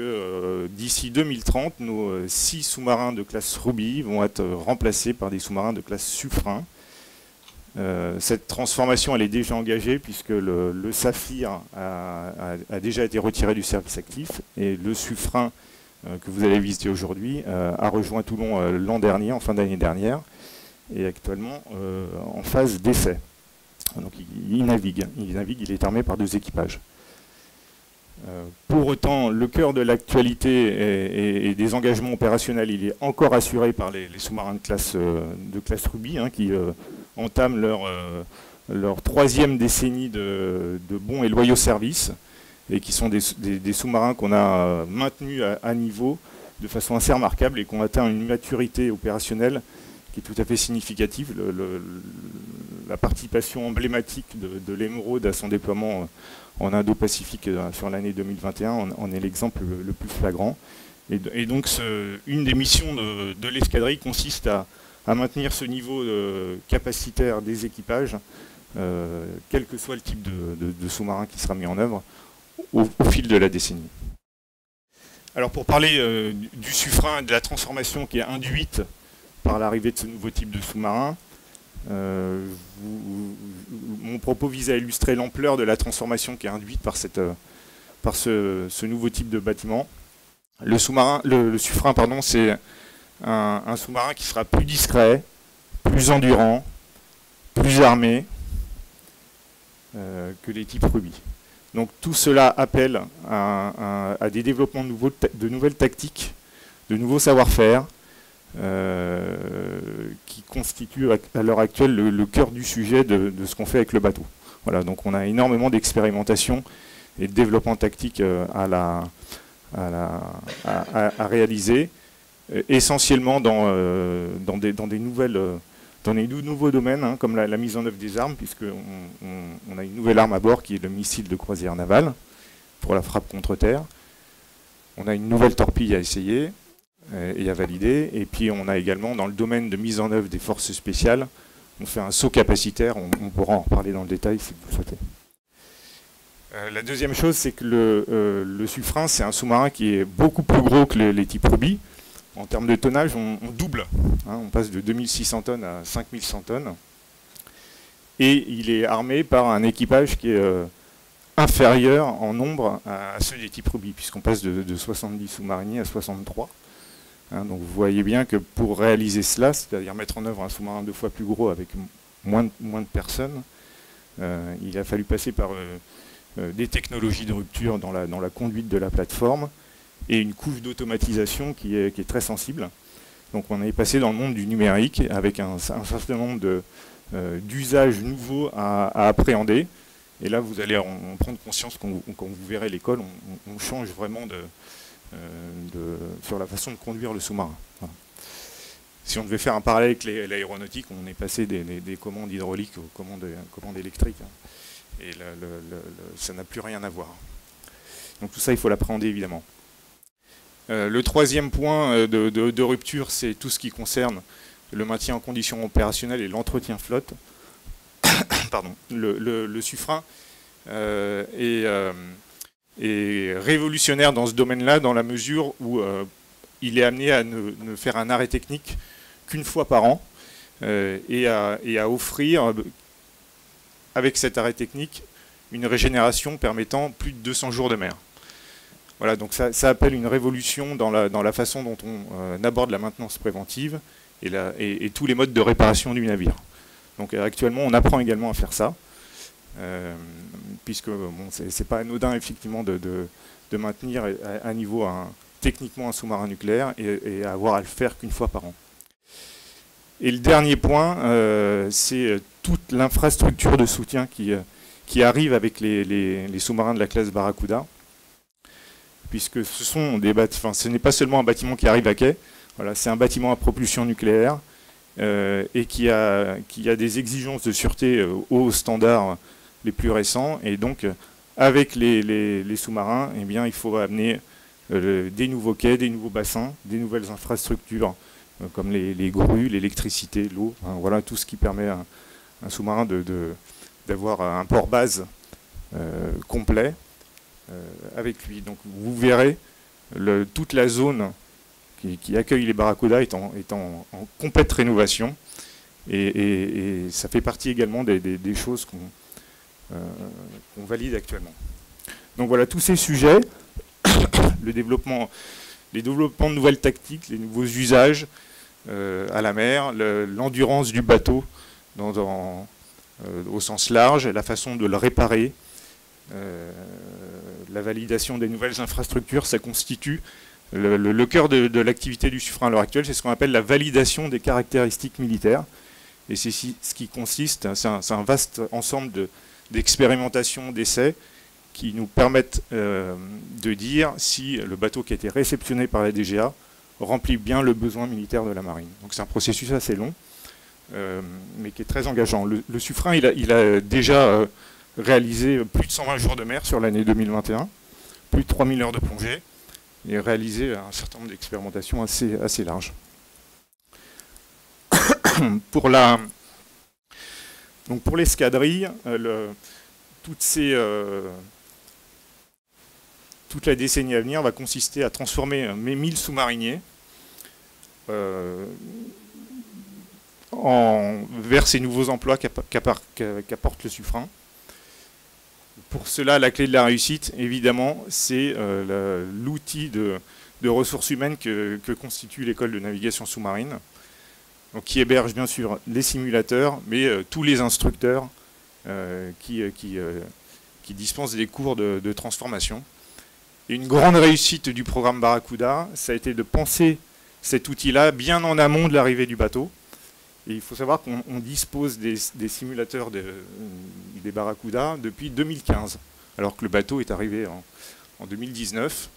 Speaker 6: d'ici 2030, nos 6 sous-marins de classe Ruby vont être remplacés par des sous-marins de classe Suffren. Cette transformation, elle est déjà engagée, puisque le Saphir a déjà été retiré du service actif, et le Suffren, que vous allez visiter aujourd'hui, a rejoint Toulon l'an dernier, en fin d'année dernière, et actuellement en phase d'essai. Donc il navigue, il est armé par 2 équipages. Pour autant, le cœur de l'actualité et des engagements opérationnels, il est encore assuré par les sous-marins de classe Ruby, hein, qui entament leur 3e décennie de bons et loyaux services, et qui sont des sous-marins qu'on a maintenus à niveau de façon assez remarquable et qui ont atteint une maturité opérationnelle qui est tout à fait significative. La participation emblématique de l'Émeraude à son déploiement en Indo-Pacifique sur l'année 2021 en est l'exemple le plus flagrant. Et donc une des missions de l'escadrille consiste à maintenir ce niveau capacitaire des équipages, quel que soit le type de sous-marin qui sera mis en œuvre au fil de la décennie. Alors pour parler du Suffren et de la transformation qui est induite par l'arrivée de ce nouveau type de sous-marin, mon propos vise à illustrer l'ampleur de la transformation qui est induite par ce nouveau type de bâtiment. Le Suffren, pardon, c'est un sous-marin qui sera plus discret, plus endurant, plus armé que les types Ruby. Donc tout cela appelle à des développements de nouvelles tactiques, de nouveaux savoir-faire, qui constituent à l'heure actuelle le cœur du sujet de ce qu'on fait avec le bateau. Voilà, donc on a énormément d'expérimentation et de développement tactique à réaliser, essentiellement dans des nouveaux domaines, hein, comme la mise en œuvre des armes, puisqu'on a une nouvelle arme à bord qui est le missile de croisière navale pour la frappe contre terre. On a une nouvelle torpille à essayer et à valider. Et puis on a également, dans le domaine de mise en œuvre des forces spéciales, on fait un saut capacitaire, on pourra en reparler dans le détail si vous le souhaitez. La deuxième chose, c'est que le Suffren, c'est un sous-marin qui est beaucoup plus gros que les types Ruby. En termes de tonnage, on double. Hein, on passe de 2600 tonnes à 5100 tonnes. Et il est armé par un équipage qui est inférieurs en nombre à ceux des types Ruby, puisqu'on passe de 70 sous-mariniers à 63. Hein, donc vous voyez bien que pour réaliser cela, c'est-à-dire mettre en œuvre un sous-marin 2 fois plus gros avec moins de personnes, il a fallu passer par des technologies de rupture dans la conduite de la plateforme et une couche d'automatisation qui est très sensible. Donc on est passé dans le monde du numérique avec un certain nombre d'usages nouveaux à appréhender. Et là, vous allez en prendre conscience quand vous verrez l'école, on change vraiment sur la façon de conduire le sous-marin. Voilà. Si on devait faire un parallèle avec l'aéronautique, on est passé des commandes hydrauliques aux commandes électriques. Hein. Et ça n'a plus rien à voir. Donc tout ça, il faut l'appréhender évidemment. Le troisième point de rupture, c'est tout ce qui concerne le maintien en condition opérationnelle et l'entretien flotte. Pardon. Le Suffren est révolutionnaire dans ce domaine-là, dans la mesure où il est amené à ne faire un arrêt technique qu'une fois par an et à offrir, avec cet arrêt technique, une régénération permettant plus de 200 jours de mer. Voilà, donc ça appelle une révolution dans la façon dont on aborde la maintenance préventive et tous les modes de réparation du navire. Donc actuellement, on apprend également à faire ça, puisque bon, c'est pas anodin effectivement de maintenir à niveau techniquement un sous-marin nucléaire et avoir à le faire qu'une fois par an. Et le dernier point, c'est toute l'infrastructure de soutien qui arrive avec les sous-marins de la classe Barracuda, puisque ce sont des bâtiments, ce n'est pas seulement un bâtiment qui arrive à quai, voilà, c'est un bâtiment à propulsion nucléaire et qui a des exigences de sûreté aux standards les plus récents, et donc avec les sous-marins, eh bien, il faut amener des nouveaux quais, des nouveaux bassins, des nouvelles infrastructures comme les grues, l'électricité, l'eau, hein, voilà tout ce qui permet à un sous-marin d'avoir un port base complet avec lui. Donc vous verrez toute la zone qui accueille les Barracuda est en complète rénovation, et ça fait partie également des choses qu'on valide actuellement. Donc voilà, tous ces sujets, les développements de nouvelles tactiques, les nouveaux usages à la mer, l'endurance du bateau au sens large, la façon de le réparer, la validation des nouvelles infrastructures, ça constitue le cœur de l'activité du Suffren à l'heure actuelle. C'est ce qu'on appelle la validation des caractéristiques militaires. Et c'est ce qui consiste, c'est un vaste ensemble d'expérimentations, d'essais qui nous permettent de dire si le bateau qui a été réceptionné par la DGA remplit bien le besoin militaire de la marine. Donc c'est un processus assez long, mais qui est très engageant. Le Suffren, il a déjà réalisé plus de 120 jours de mer sur l'année 2021, plus de 3000 heures de plongée, et réalisé un certain nombre d'expérimentations assez larges. Pour l'escadrille, toute la décennie à venir va consister à transformer mes 1000 sous-mariniers vers ces nouveaux emplois qu'apporte le Suffren. Pour cela, la clé de la réussite, évidemment, c'est l'outil de ressources humaines que constitue l'école de navigation sous-marine, donc qui héberge bien sûr les simulateurs, mais tous les instructeurs qui dispensent des cours de transformation. Et une grande réussite du programme Barracuda, ça a été de penser cet outil-là bien en amont de l'arrivée du bateau. Et il faut savoir qu'on dispose des simulateurs des Barracuda depuis 2015, alors que le bateau est arrivé en 2019.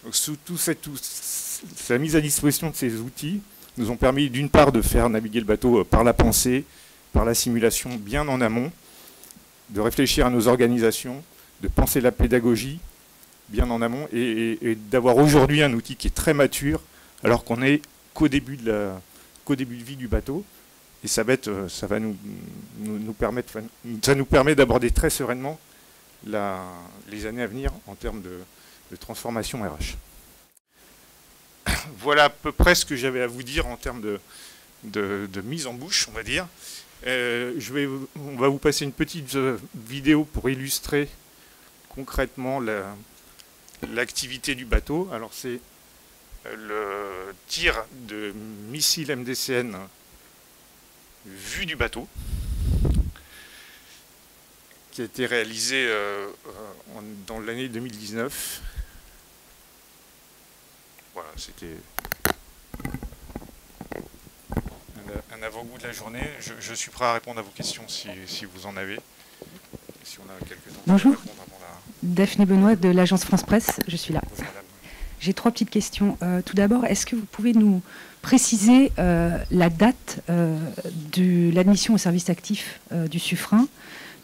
Speaker 6: Donc, la mise à disposition de ces outils nous ont permis d'une part de faire naviguer le bateau par la pensée, par la simulation bien en amont, de réfléchir à nos organisations, de penser la pédagogie bien en amont, et d'avoir aujourd'hui un outil qui est très mature, alors qu'on est qu'au début de vie du bateau. Et ça nous permet d'aborder très sereinement les années à venir en termes de transformation RH. Voilà à peu près ce que j'avais à vous dire en termes de mise en bouche, on va dire. On va vous passer une petite vidéo pour illustrer concrètement l'activité du bateau. Alors c'est le tir de missiles MDCN vu du bateau, qui a été réalisé dans l'année 2019. Voilà, c'était un avant-goût de la journée. Je suis prêt à répondre à vos questions si vous en avez. Si on a quelques temps.
Speaker 7: Bonjour, Daphné Benoît de l'agence France Presse, je suis là.
Speaker 6: Bonjour, madame.
Speaker 7: J'ai 3 petites questions. Tout d'abord, est-ce que vous pouvez nous préciser la date de l'admission au service actif du Suffren?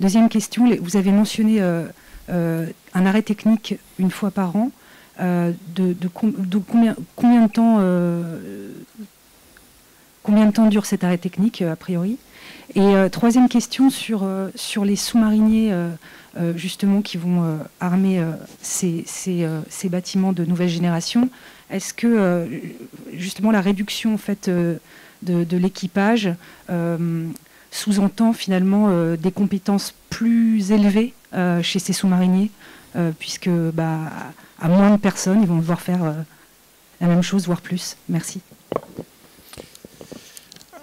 Speaker 7: Deuxième question, vous avez mentionné un arrêt technique une fois par an. Combien de temps dure cet arrêt technique, a priori? Et troisième question sur les sous-mariniers justement qui vont armer ces bâtiments de nouvelle génération. Est-ce que justement la réduction en fait, de l'équipage sous-entend finalement des compétences plus élevées chez ces sous-mariniers puisque à moins de personnes, ils vont devoir faire la même chose, voire plus? Merci.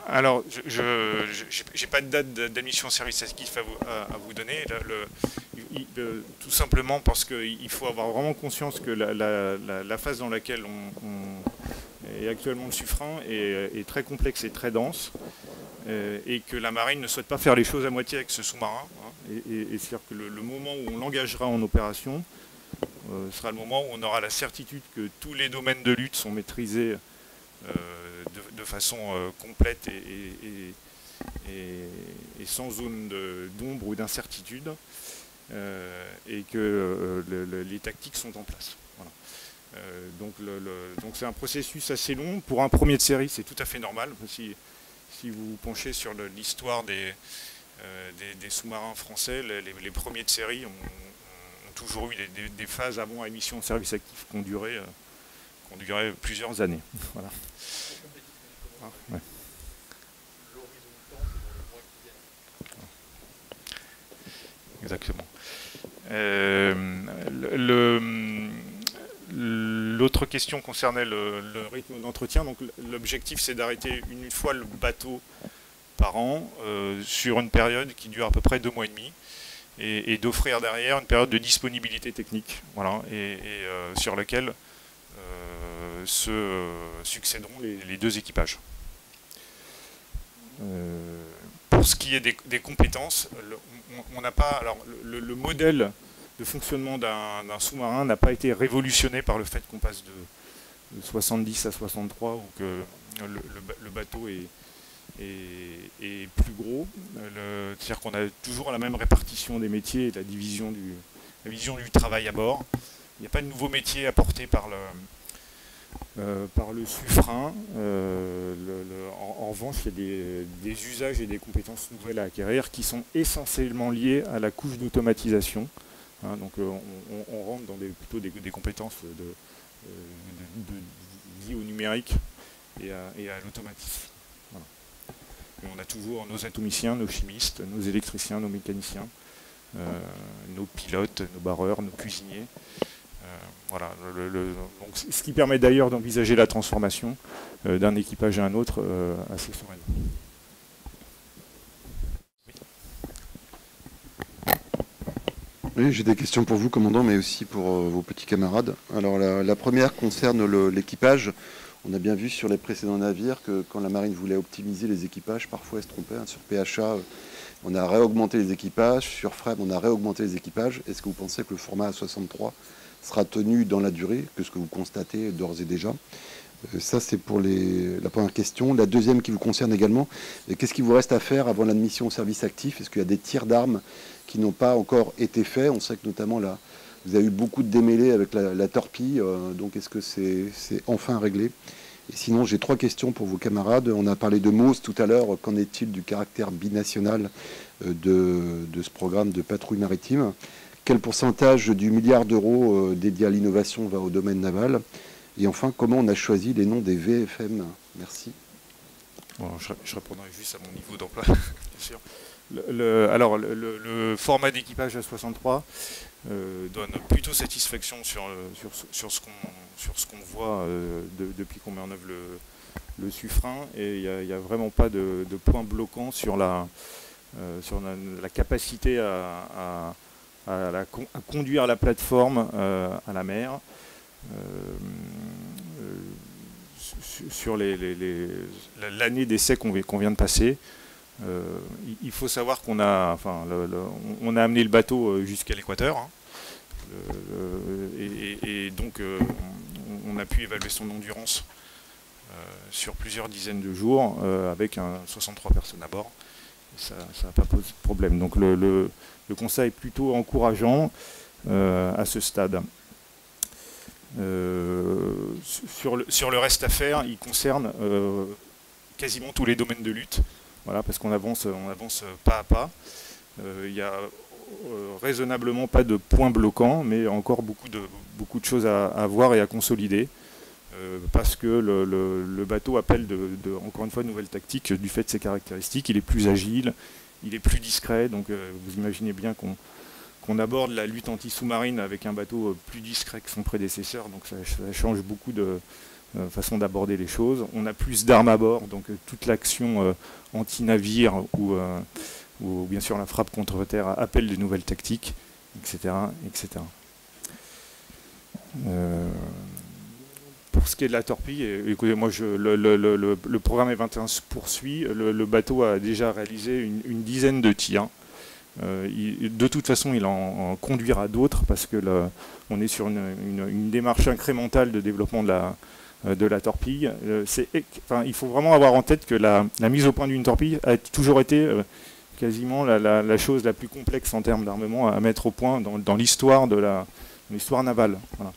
Speaker 6: Alors, je n'ai pas de date d'admission au service actif à vous donner, tout simplement parce qu'il faut avoir vraiment conscience que la phase dans laquelle on est actuellement le Suffren est très complexe et très dense, et que la marine ne souhaite pas faire les choses à moitié avec ce sous-marin. Et c'est-à-dire que le moment où on l'engagera en opération sera le moment où on aura la certitude que tous les domaines de lutte sont maîtrisés de façon complète et sans zone d'ombre ou d'incertitude, et que les tactiques sont en place. Voilà. Donc c'est un processus assez long. Pour un premier de série, c'est tout à fait normal. Si vous vous penchez sur l'histoire des sous-marins français, les premiers de série ont toujours eu des phases avant admission au service actif qui ont duré plusieurs années. Voilà. Ouais. Exactement. L'autre question concernait le rythme d'entretien. Donc l'objectif, c'est d'arrêter une fois le bateau par an sur une période qui dure à peu près 2 mois et demi, et d'offrir derrière une période de disponibilité technique, voilà, et sur laquelle se succéderont les 2 équipages. Pour ce qui est des compétences, on n'a pas. Alors, le modèle de fonctionnement d'un sous-marin n'a pas été révolutionné par le fait qu'on passe de 70 à 63 ou que le bateau est plus gros. C'est-à-dire qu'on a toujours la même répartition des métiers et la vision du travail à bord. Il n'y a pas de nouveaux métiers apportés par le Suffren. En revanche, il y a des usages et des compétences nouvelles à acquérir qui sont essentiellement liées à la couche d'automatisation. Donc on rentre dans plutôt des compétences liées au numérique et à l'automatisme. Voilà. Et on a toujours nos atomiciens, nos chimistes, nos électriciens, nos mécaniciens, nos pilotes, nos barreurs, nos cuisiniers. Voilà, donc, ce qui permet d'ailleurs d'envisager la transformation d'un équipage à un autre assez sereinement.
Speaker 2: Oui, j'ai des questions pour vous, commandant, mais aussi pour vos petits camarades. Alors la première concerne l'équipage. On a bien vu sur les précédents navires que quand la marine voulait optimiser les équipages, parfois elle se trompait. Sur PHA, on a réaugmenté les équipages. Sur FREM, on a réaugmenté les équipages. Est-ce que vous pensez que le format A63 sera tenu dans la durée, que ce que vous constatez d'ores et déjà? Ça, c'est pour la première question. La deuxième qui vous concerne également, qu'est-ce qu'il vous reste à faire avant l'admission au service actif? Est-ce qu'il y a des tirs d'armes qui n'ont pas encore été faits? On sait que notamment là, vous avez eu beaucoup de démêlés avec la torpille, donc est-ce que c'est enfin réglé? Et sinon, j'ai 3 questions pour vos camarades. On a parlé de MOSE tout à l'heure. Qu'en est-il du caractère binational de ce programme de patrouille maritime? Quel pourcentage du milliard d'euros dédié à l'innovation va au domaine naval? Et enfin, comment on a choisi les noms des VFM? Merci.
Speaker 6: Bon, je répondrai juste à mon niveau d'emploi, bien sûr. Le format d'équipage A63 donne plutôt satisfaction sur ce qu'on voit depuis qu'on met en œuvre le suffrain, et il n'y a vraiment pas de point bloquant sur la capacité à conduire la plateforme à la mer. Sur l'année d'essai qu'on vient de passer, il faut savoir qu'on a, on a amené le bateau jusqu'à l'équateur, hein, et donc on a pu évaluer son endurance sur plusieurs dizaines de jours avec 63 personnes à bord. Ça n'a pas posé de problème. Donc le constat est plutôt encourageant à ce stade. Sur le reste à faire, il concerne quasiment tous les domaines de lutte, voilà, parce qu'on avance pas à pas. Il y a raisonnablement pas de points bloquants, mais encore beaucoup de choses à voir et à consolider, parce que le bateau appelle encore une fois de nouvelles tactiques du fait de ses caractéristiques. Il est plus agile, il est plus discret, donc vous imaginez bien qu'on aborde la lutte anti-sous-marine avec un bateau plus discret que son prédécesseur, donc ça change beaucoup de façon d'aborder les choses. On a plus d'armes à bord, donc toute l'action anti-navire ou bien sûr la frappe contre terre appelle de nouvelles tactiques, etc. etc. Pour ce qui est de la torpille, écoutez, moi le programme E21 se poursuit. Le bateau a déjà réalisé une dizaine de tirs. De toute façon, il en conduira d'autres parce que on est sur une démarche incrémentale de développement de la torpille. Il faut vraiment avoir en tête que la mise au point d'une torpille a toujours été quasiment la chose la plus complexe en termes d'armement à mettre au point dans l'histoire l'histoire navale. Voilà.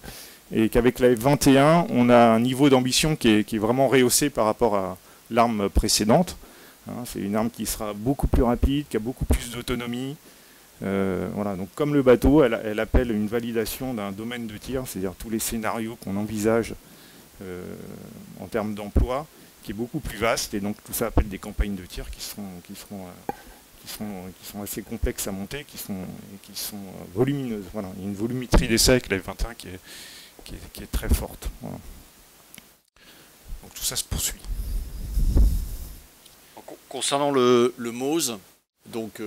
Speaker 6: Et qu'avec la F21, on a un niveau d'ambition qui est vraiment rehaussé par rapport à l'arme précédente. C'est une arme qui sera beaucoup plus rapide, qui a beaucoup plus d'autonomie. Voilà. Donc, comme le bateau, elle appelle une validation d'un domaine de tir, c'est-à-dire tous les scénarios qu'on envisage en termes d'emploi, qui est beaucoup plus vaste. Et donc tout ça appelle des campagnes de tir qui sont assez complexes à monter, qui sont volumineuses. Voilà. Il y a une volumétrie d'essai avec la F21 qui est très forte. Voilà. Donc tout ça se poursuit.
Speaker 4: Concernant le MOSE, donc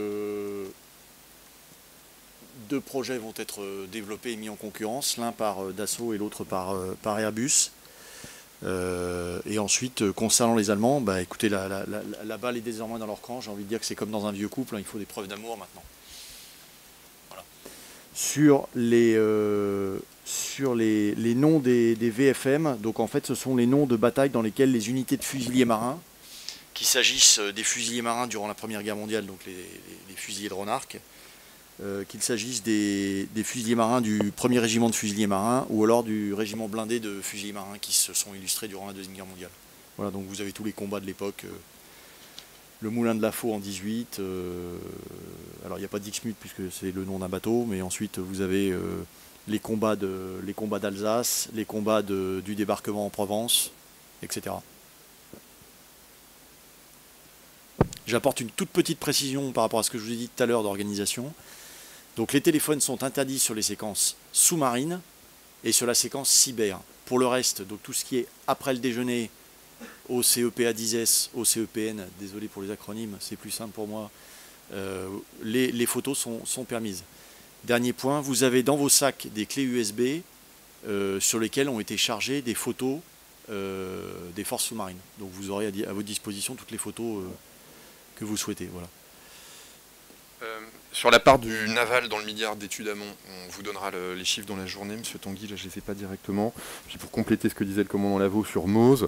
Speaker 4: deux projets vont être développés et mis en concurrence, l'un par Dassault et l'autre par Airbus. Et ensuite, concernant les Allemands, écoutez, la balle est désormais dans leur camp. J'ai envie de dire que c'est comme dans un vieux couple, hein, il faut des preuves d'amour maintenant. Voilà. Sur les noms des VFM, donc en fait ce sont les noms de bataille dans lesquels les unités de fusiliers marins, qu'il s'agisse des fusiliers marins durant la Première Guerre mondiale, donc les fusiliers de Ronarc, qu'il s'agisse des fusiliers marins du 1er régiment de fusiliers marins ou alors du régiment blindé de fusiliers marins qui se sont illustrés durant la Deuxième Guerre mondiale. Voilà, donc vous avez tous les combats de l'époque. Le moulin de la Faux en 18, alors il n'y a pas d'Ixmude puisque c'est le nom d'un bateau, mais ensuite vous avez les combats d'Alsace, les combats du débarquement en Provence, etc. J'apporte une toute petite précision par rapport à ce que je vous ai dit tout à l'heure d'organisation. Donc les téléphones sont interdits sur les séquences sous-marines et sur la séquence cyber. Pour le reste, donc tout ce qui est après le déjeuner, OCEPA10S, OCEPN, désolé pour les acronymes, c'est plus simple pour moi, les photos sont permises. Dernier point, vous avez dans vos sacs des clés USB sur lesquelles ont été chargées des photos des forces sous-marines. Donc vous aurez à votre disposition toutes les photos que vous souhaitez. Voilà.
Speaker 1: Sur la part du naval dans le milliard d'études amont, on vous donnera les chiffres dans la journée, Monsieur Tanguy, là je ne les ai pas directement. Puis pour compléter ce que disait le commandant Lavaux sur MOSE,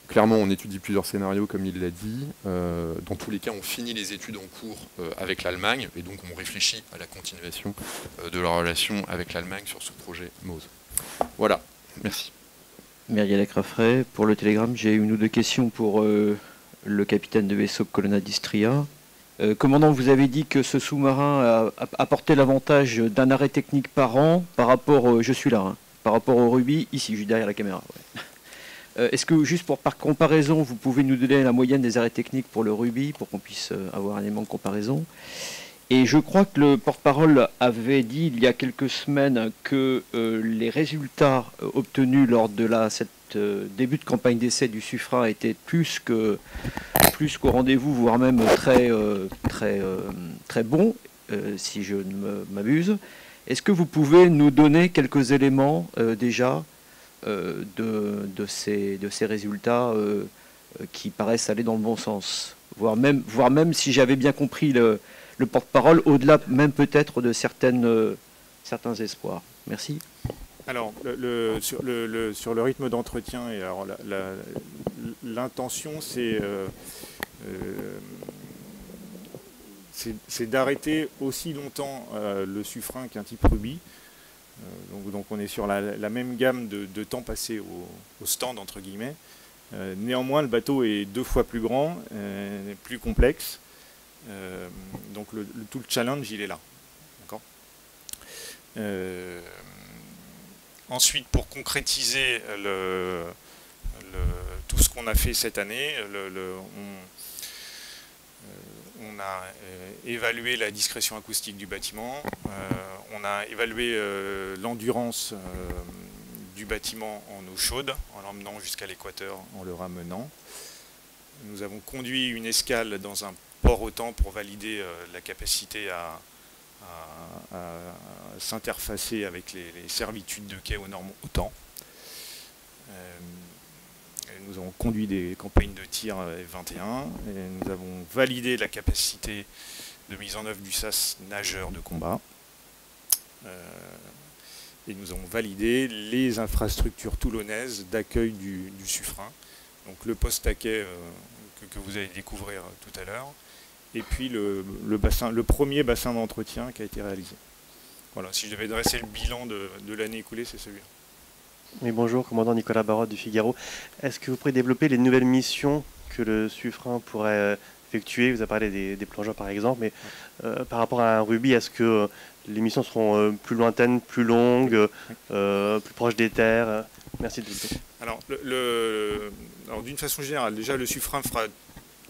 Speaker 1: clairement on étudie plusieurs scénarios comme il l'a dit. Dans tous les cas on finit les études en cours avec l'Allemagne et donc on réfléchit à la continuation de la relation avec l'Allemagne sur ce projet MOSE. Voilà, merci.
Speaker 3: Myriel Craffray, pour le Télégramme, j'ai une ou deux questions pour le capitaine de vaisseau Colonna d'Istria. Commandant, vous avez dit que ce sous-marin apportait l'avantage d'un arrêt technique par an par rapport, je suis là, hein, par rapport au Ruby, ici, je suis derrière la caméra. Est-ce que, juste par comparaison, vous pouvez nous donner la moyenne des arrêts techniques pour le rubis, pour qu'on puisse avoir un élément de comparaison? Et je crois que le porte-parole avait dit il y a quelques semaines que les résultats obtenus lors de cette début de campagne d'essai du Suffren étaient plus qu'au rendez-vous, voire même très bons, si je ne m'abuse. Est-ce que vous pouvez nous donner quelques éléments déjà de ces résultats qui paraissent aller dans le bon sens, voire même si j'avais bien compris le porte-parole, au-delà même peut-être de certains espoirs. Merci.
Speaker 6: Alors, sur le rythme d'entretien, et alors l'intention, c'est d'arrêter aussi longtemps le Suffren qu'un type rubis. Donc on est sur la même gamme de temps passé au stand, entre guillemets. Néanmoins, le bateau est 2 fois plus grand, plus complexe. Donc tout le challenge, il est là. D'accord. Ensuite, pour concrétiser tout ce qu'on a fait cette année, on a évalué la discrétion acoustique du bâtiment, on a évalué l'endurance du bâtiment en eau chaude, en l'emmenant jusqu'à l'équateur, en le ramenant. Nous avons conduit une escale dans un port OTAN pour valider la capacité à s'interfacer avec les servitudes de quai aux normes OTAN. Nous avons conduit des campagnes de tir F-21 et nous avons validé la capacité de mise en œuvre du SAS nageur de combat. Et nous avons validé les infrastructures toulonnaises d'accueil du Suffren. Donc le poste à quai que vous allez découvrir tout à l'heure, et puis le premier bassin d'entretien qui a été réalisé. Voilà, si je devais dresser le bilan de l'année écoulée, c'est celui-là.
Speaker 8: Oui, bonjour, commandant Nicolas Barotte du Figaro. Est-ce que vous pourriez développer les nouvelles missions que le Suffren pourrait effectuer? Vous avez parlé des plongeurs par exemple, mais par rapport à un rubis, est-ce que les missions seront plus lointaines, plus longues, plus proches des terres? Merci de vous.
Speaker 6: Alors, alors d'une façon générale, déjà le Suffren fera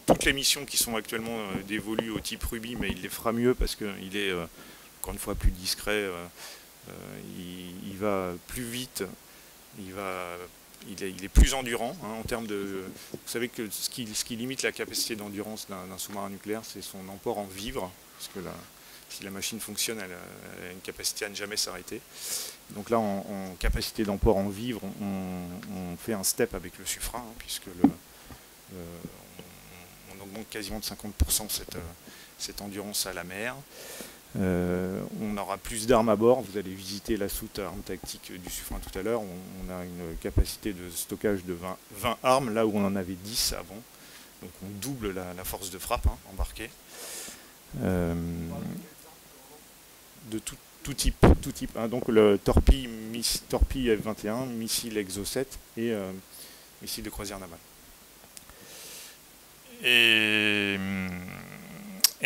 Speaker 6: toutes les missions qui sont actuellement dévolues au type rubis, mais il les fera mieux parce qu'il est encore une fois plus discret, il va plus vite. Il est plus endurant en termes de... Vous savez que ce qui limite la capacité d'endurance d'un sous-marin nucléaire, c'est son emport en vivres, parce que si la machine fonctionne, elle a une capacité à ne jamais s'arrêter. Donc là, en capacité d'emport en vivres, on fait un step avec le Suffren, puisque on augmente quasiment de 50% cette endurance à la mer. On aura plus d'armes à bord. Vous allez visiter la soute armes tactiques du Suffren tout à l'heure. On a une capacité de stockage de 20 armes, là où on en avait 10 avant. Donc on double la force de frappe embarquée. De tout type. Donc le torpille F-21, missile Exo-7 et missile de croisière navale. Et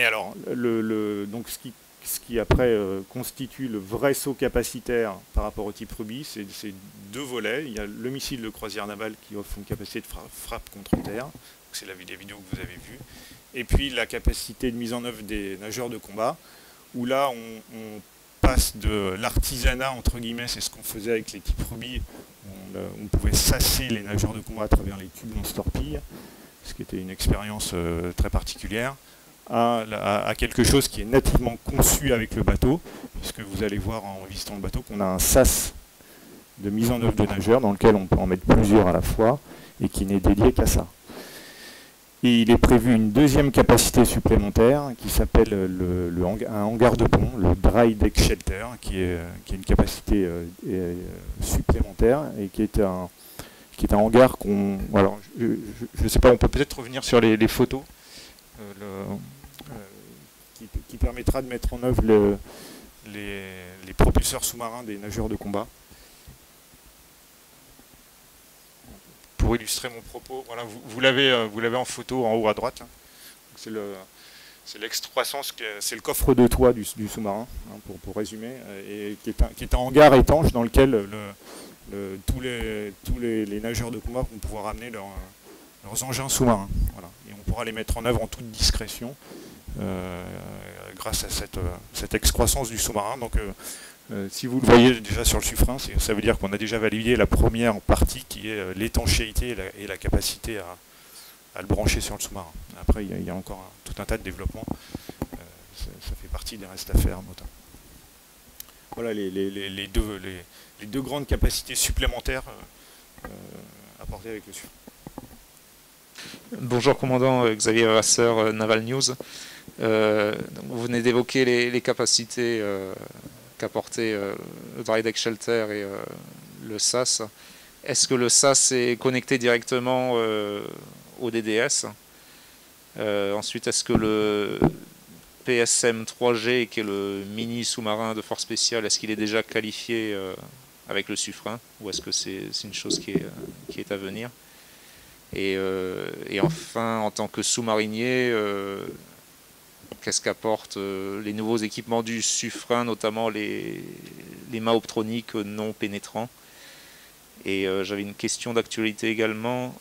Speaker 6: alors, donc ce qui après constitue le vrai saut capacitaire par rapport au type rubis, c'est 2 volets. Il y a le missile de croisière navale qui offre une capacité de frappe contre terre, c'est les vidéos que vous avez vues, et puis la capacité de mise en œuvre des nageurs de combat, où là on passe de l'artisanat, entre guillemets, c'est ce qu'on faisait avec les types rubis, on pouvait sasser les nageurs de combat à travers les tubes lance-torpilles, ce qui était une expérience très particulière, à quelque chose qui est nativement conçu avec le bateau, puisque vous allez voir en visitant le bateau qu'on a un sas de mise en œuvre de nageurs dans lequel on peut en mettre plusieurs à la fois et qui n'est dédié qu'à ça. Et il est prévu une deuxième capacité supplémentaire qui s'appelle un hangar de pont, le Dry Deck Shelter, qui est une capacité supplémentaire et qui est un hangar qu'on... Alors, je ne sais pas, on peut peut-être revenir sur les photos. Qui permettra de mettre en œuvre les propulseurs sous-marins des nageurs de combat. Pour illustrer mon propos, voilà, vous l'avez en photo en haut à droite. C'est l'X-300, c'est le coffre de toit du sous-marin, pour résumer, et qui est un hangar étanche dans lequel tous les nageurs de combat vont pouvoir amener leurs engins sous-marins. Voilà. Et on pourra les mettre en œuvre en toute discrétion grâce à cette excroissance du sous-marin. Donc, si vous le voyez déjà sur le Suffren, ça veut dire qu'on a déjà validé la première partie qui est l'étanchéité et la capacité à le brancher sur le sous-marin. Après, il y a encore tout un tas de développements. Ça fait partie des restes à faire notamment. Voilà les deux grandes capacités supplémentaires apportées avec le Suffren.
Speaker 9: Bonjour commandant, Xavier Vasseur, Naval News. Vous venez d'évoquer les capacités qu'apportaient le Dry Deck Shelter et le SAS. Est-ce que le SAS est connecté directement au DDS? Ensuite, est-ce que le PSM 3G, qui est le mini sous-marin de force spéciale, est-ce qu'il est déjà qualifié avec le Suffren, ou est-ce que c'est une chose qui est à venir? Et enfin, en tant que sous-marinier, qu'est-ce qu'apportent les nouveaux équipements du Suffren, notamment les mâts optroniques non pénétrants? Et j'avais une question d'actualité également.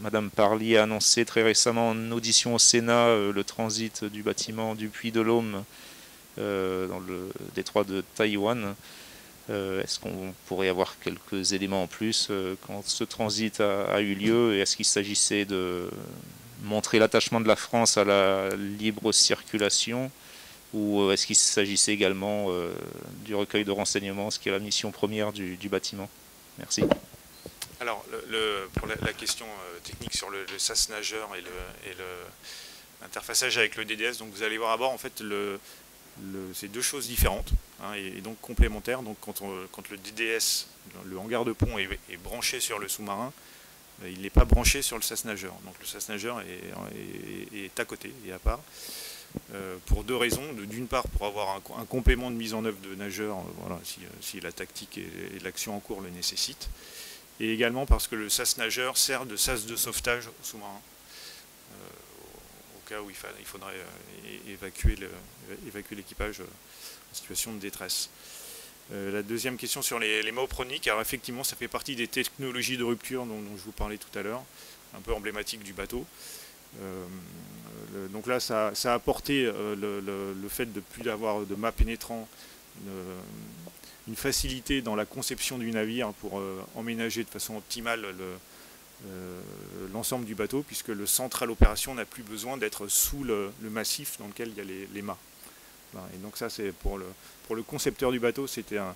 Speaker 9: Madame Parly a annoncé très récemment en audition au Sénat le transit du bâtiment du Puy de Dôme dans le détroit de Taïwan. Est-ce qu'on pourrait avoir quelques éléments en plus quand ce transit a eu lieu? Et est-ce qu'il s'agissait de montrer l'attachement de la France à la libre circulation, ou est-ce qu'il s'agissait également du recueil de renseignements, ce qui est la mission première du bâtiment? Merci.
Speaker 6: Alors, pour la question technique sur le SAS nageur et l'interfaçage avec le DDS, donc vous allez voir à bord, en fait, c'est deux choses différentes, hein, et donc complémentaires. Donc quand le DDS, le hangar de pont, est branché sur le sous-marin, il n'est pas branché sur le SAS nageur. Donc le SAS nageur est à côté et à part. Pour deux raisons. D'une part, pour avoir un complément de mise en œuvre de nageur, voilà, si la tactique et l'action en cours le nécessitent. Et également parce que le SAS nageur sert de SAS de sauvetage sous-marin, au cas où il faudrait évacuer l'équipage en situation de détresse. La deuxième question sur les mâts optroniques, alors effectivement ça fait partie des technologies de rupture dont je vous parlais tout à l'heure, un peu emblématique du bateau. Donc là ça a apporté le fait de ne plus avoir de mâts pénétrants, une facilité dans la conception du navire pour emménager de façon optimale l'ensemble du bateau, puisque le central opération n'a plus besoin d'être sous le massif dans lequel il y a les mâts. Voilà. Et donc ça, c'est pour le concepteur du bateau, c'était un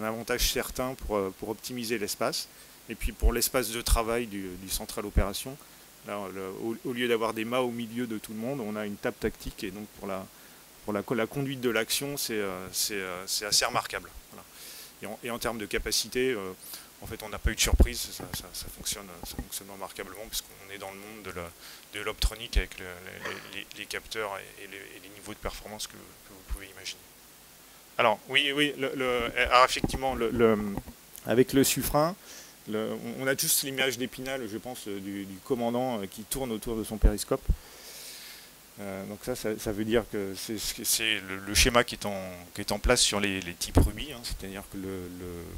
Speaker 6: avantage certain pour optimiser l'espace. Et puis pour l'espace de travail du central opération, là, au lieu d'avoir des mâts au milieu de tout le monde, on a une table tactique, et donc pour la conduite de l'action, c'est assez remarquable. Voilà. Et en termes de capacité, en fait, on n'a pas eu de surprise, ça fonctionne remarquablement, puisqu'on est dans le monde de l'optronique avec les capteurs et les niveaux de performance que vous pouvez imaginer. Alors, oui, alors effectivement, avec le Suffren, on a tous l'image d'Épinal, je pense, du commandant qui tourne autour de son périscope. Donc ça veut dire que c'est le schéma qui est en place sur les types Ruby, hein, c'est-à-dire que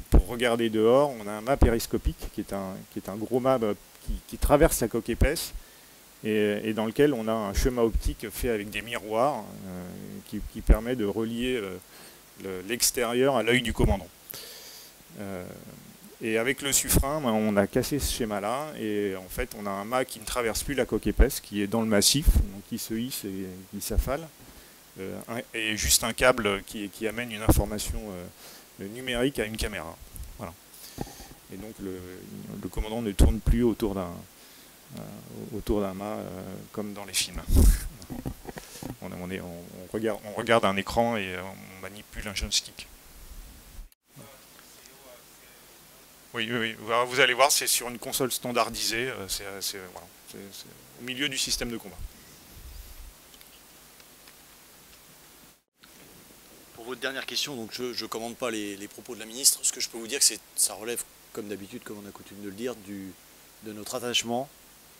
Speaker 6: pour regarder dehors, on a un mât périscopique qui est un gros mât qui traverse la coque épaisse et dans lequel on a un chemin optique fait avec des miroirs qui permet de relier l'extérieur à l'œil du commandant. Et avec le Suffren, on a cassé ce schéma-là, et en fait on a un mât qui ne traverse plus la coque épaisse, qui est dans le massif, donc qui se hisse et qui s'affale, et juste un câble qui amène une information numérique à une caméra. Voilà. Et donc le commandant ne tourne plus autour d'un mât comme dans les films. On regarde un écran et on manipule un joystick. Oui, vous allez voir, c'est sur une console standardisée, c'est au milieu du système de combat.
Speaker 4: Pour votre dernière question, donc je ne commande pas les propos de la ministre. Ce que je peux vous dire, c'est que ça relève, comme d'habitude, comme on a coutume de le dire, de notre attachement,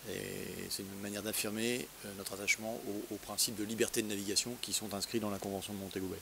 Speaker 4: et c'est une manière d'affirmer notre attachement aux principes de liberté de navigation qui sont inscrits dans la Convention de Montego Bay.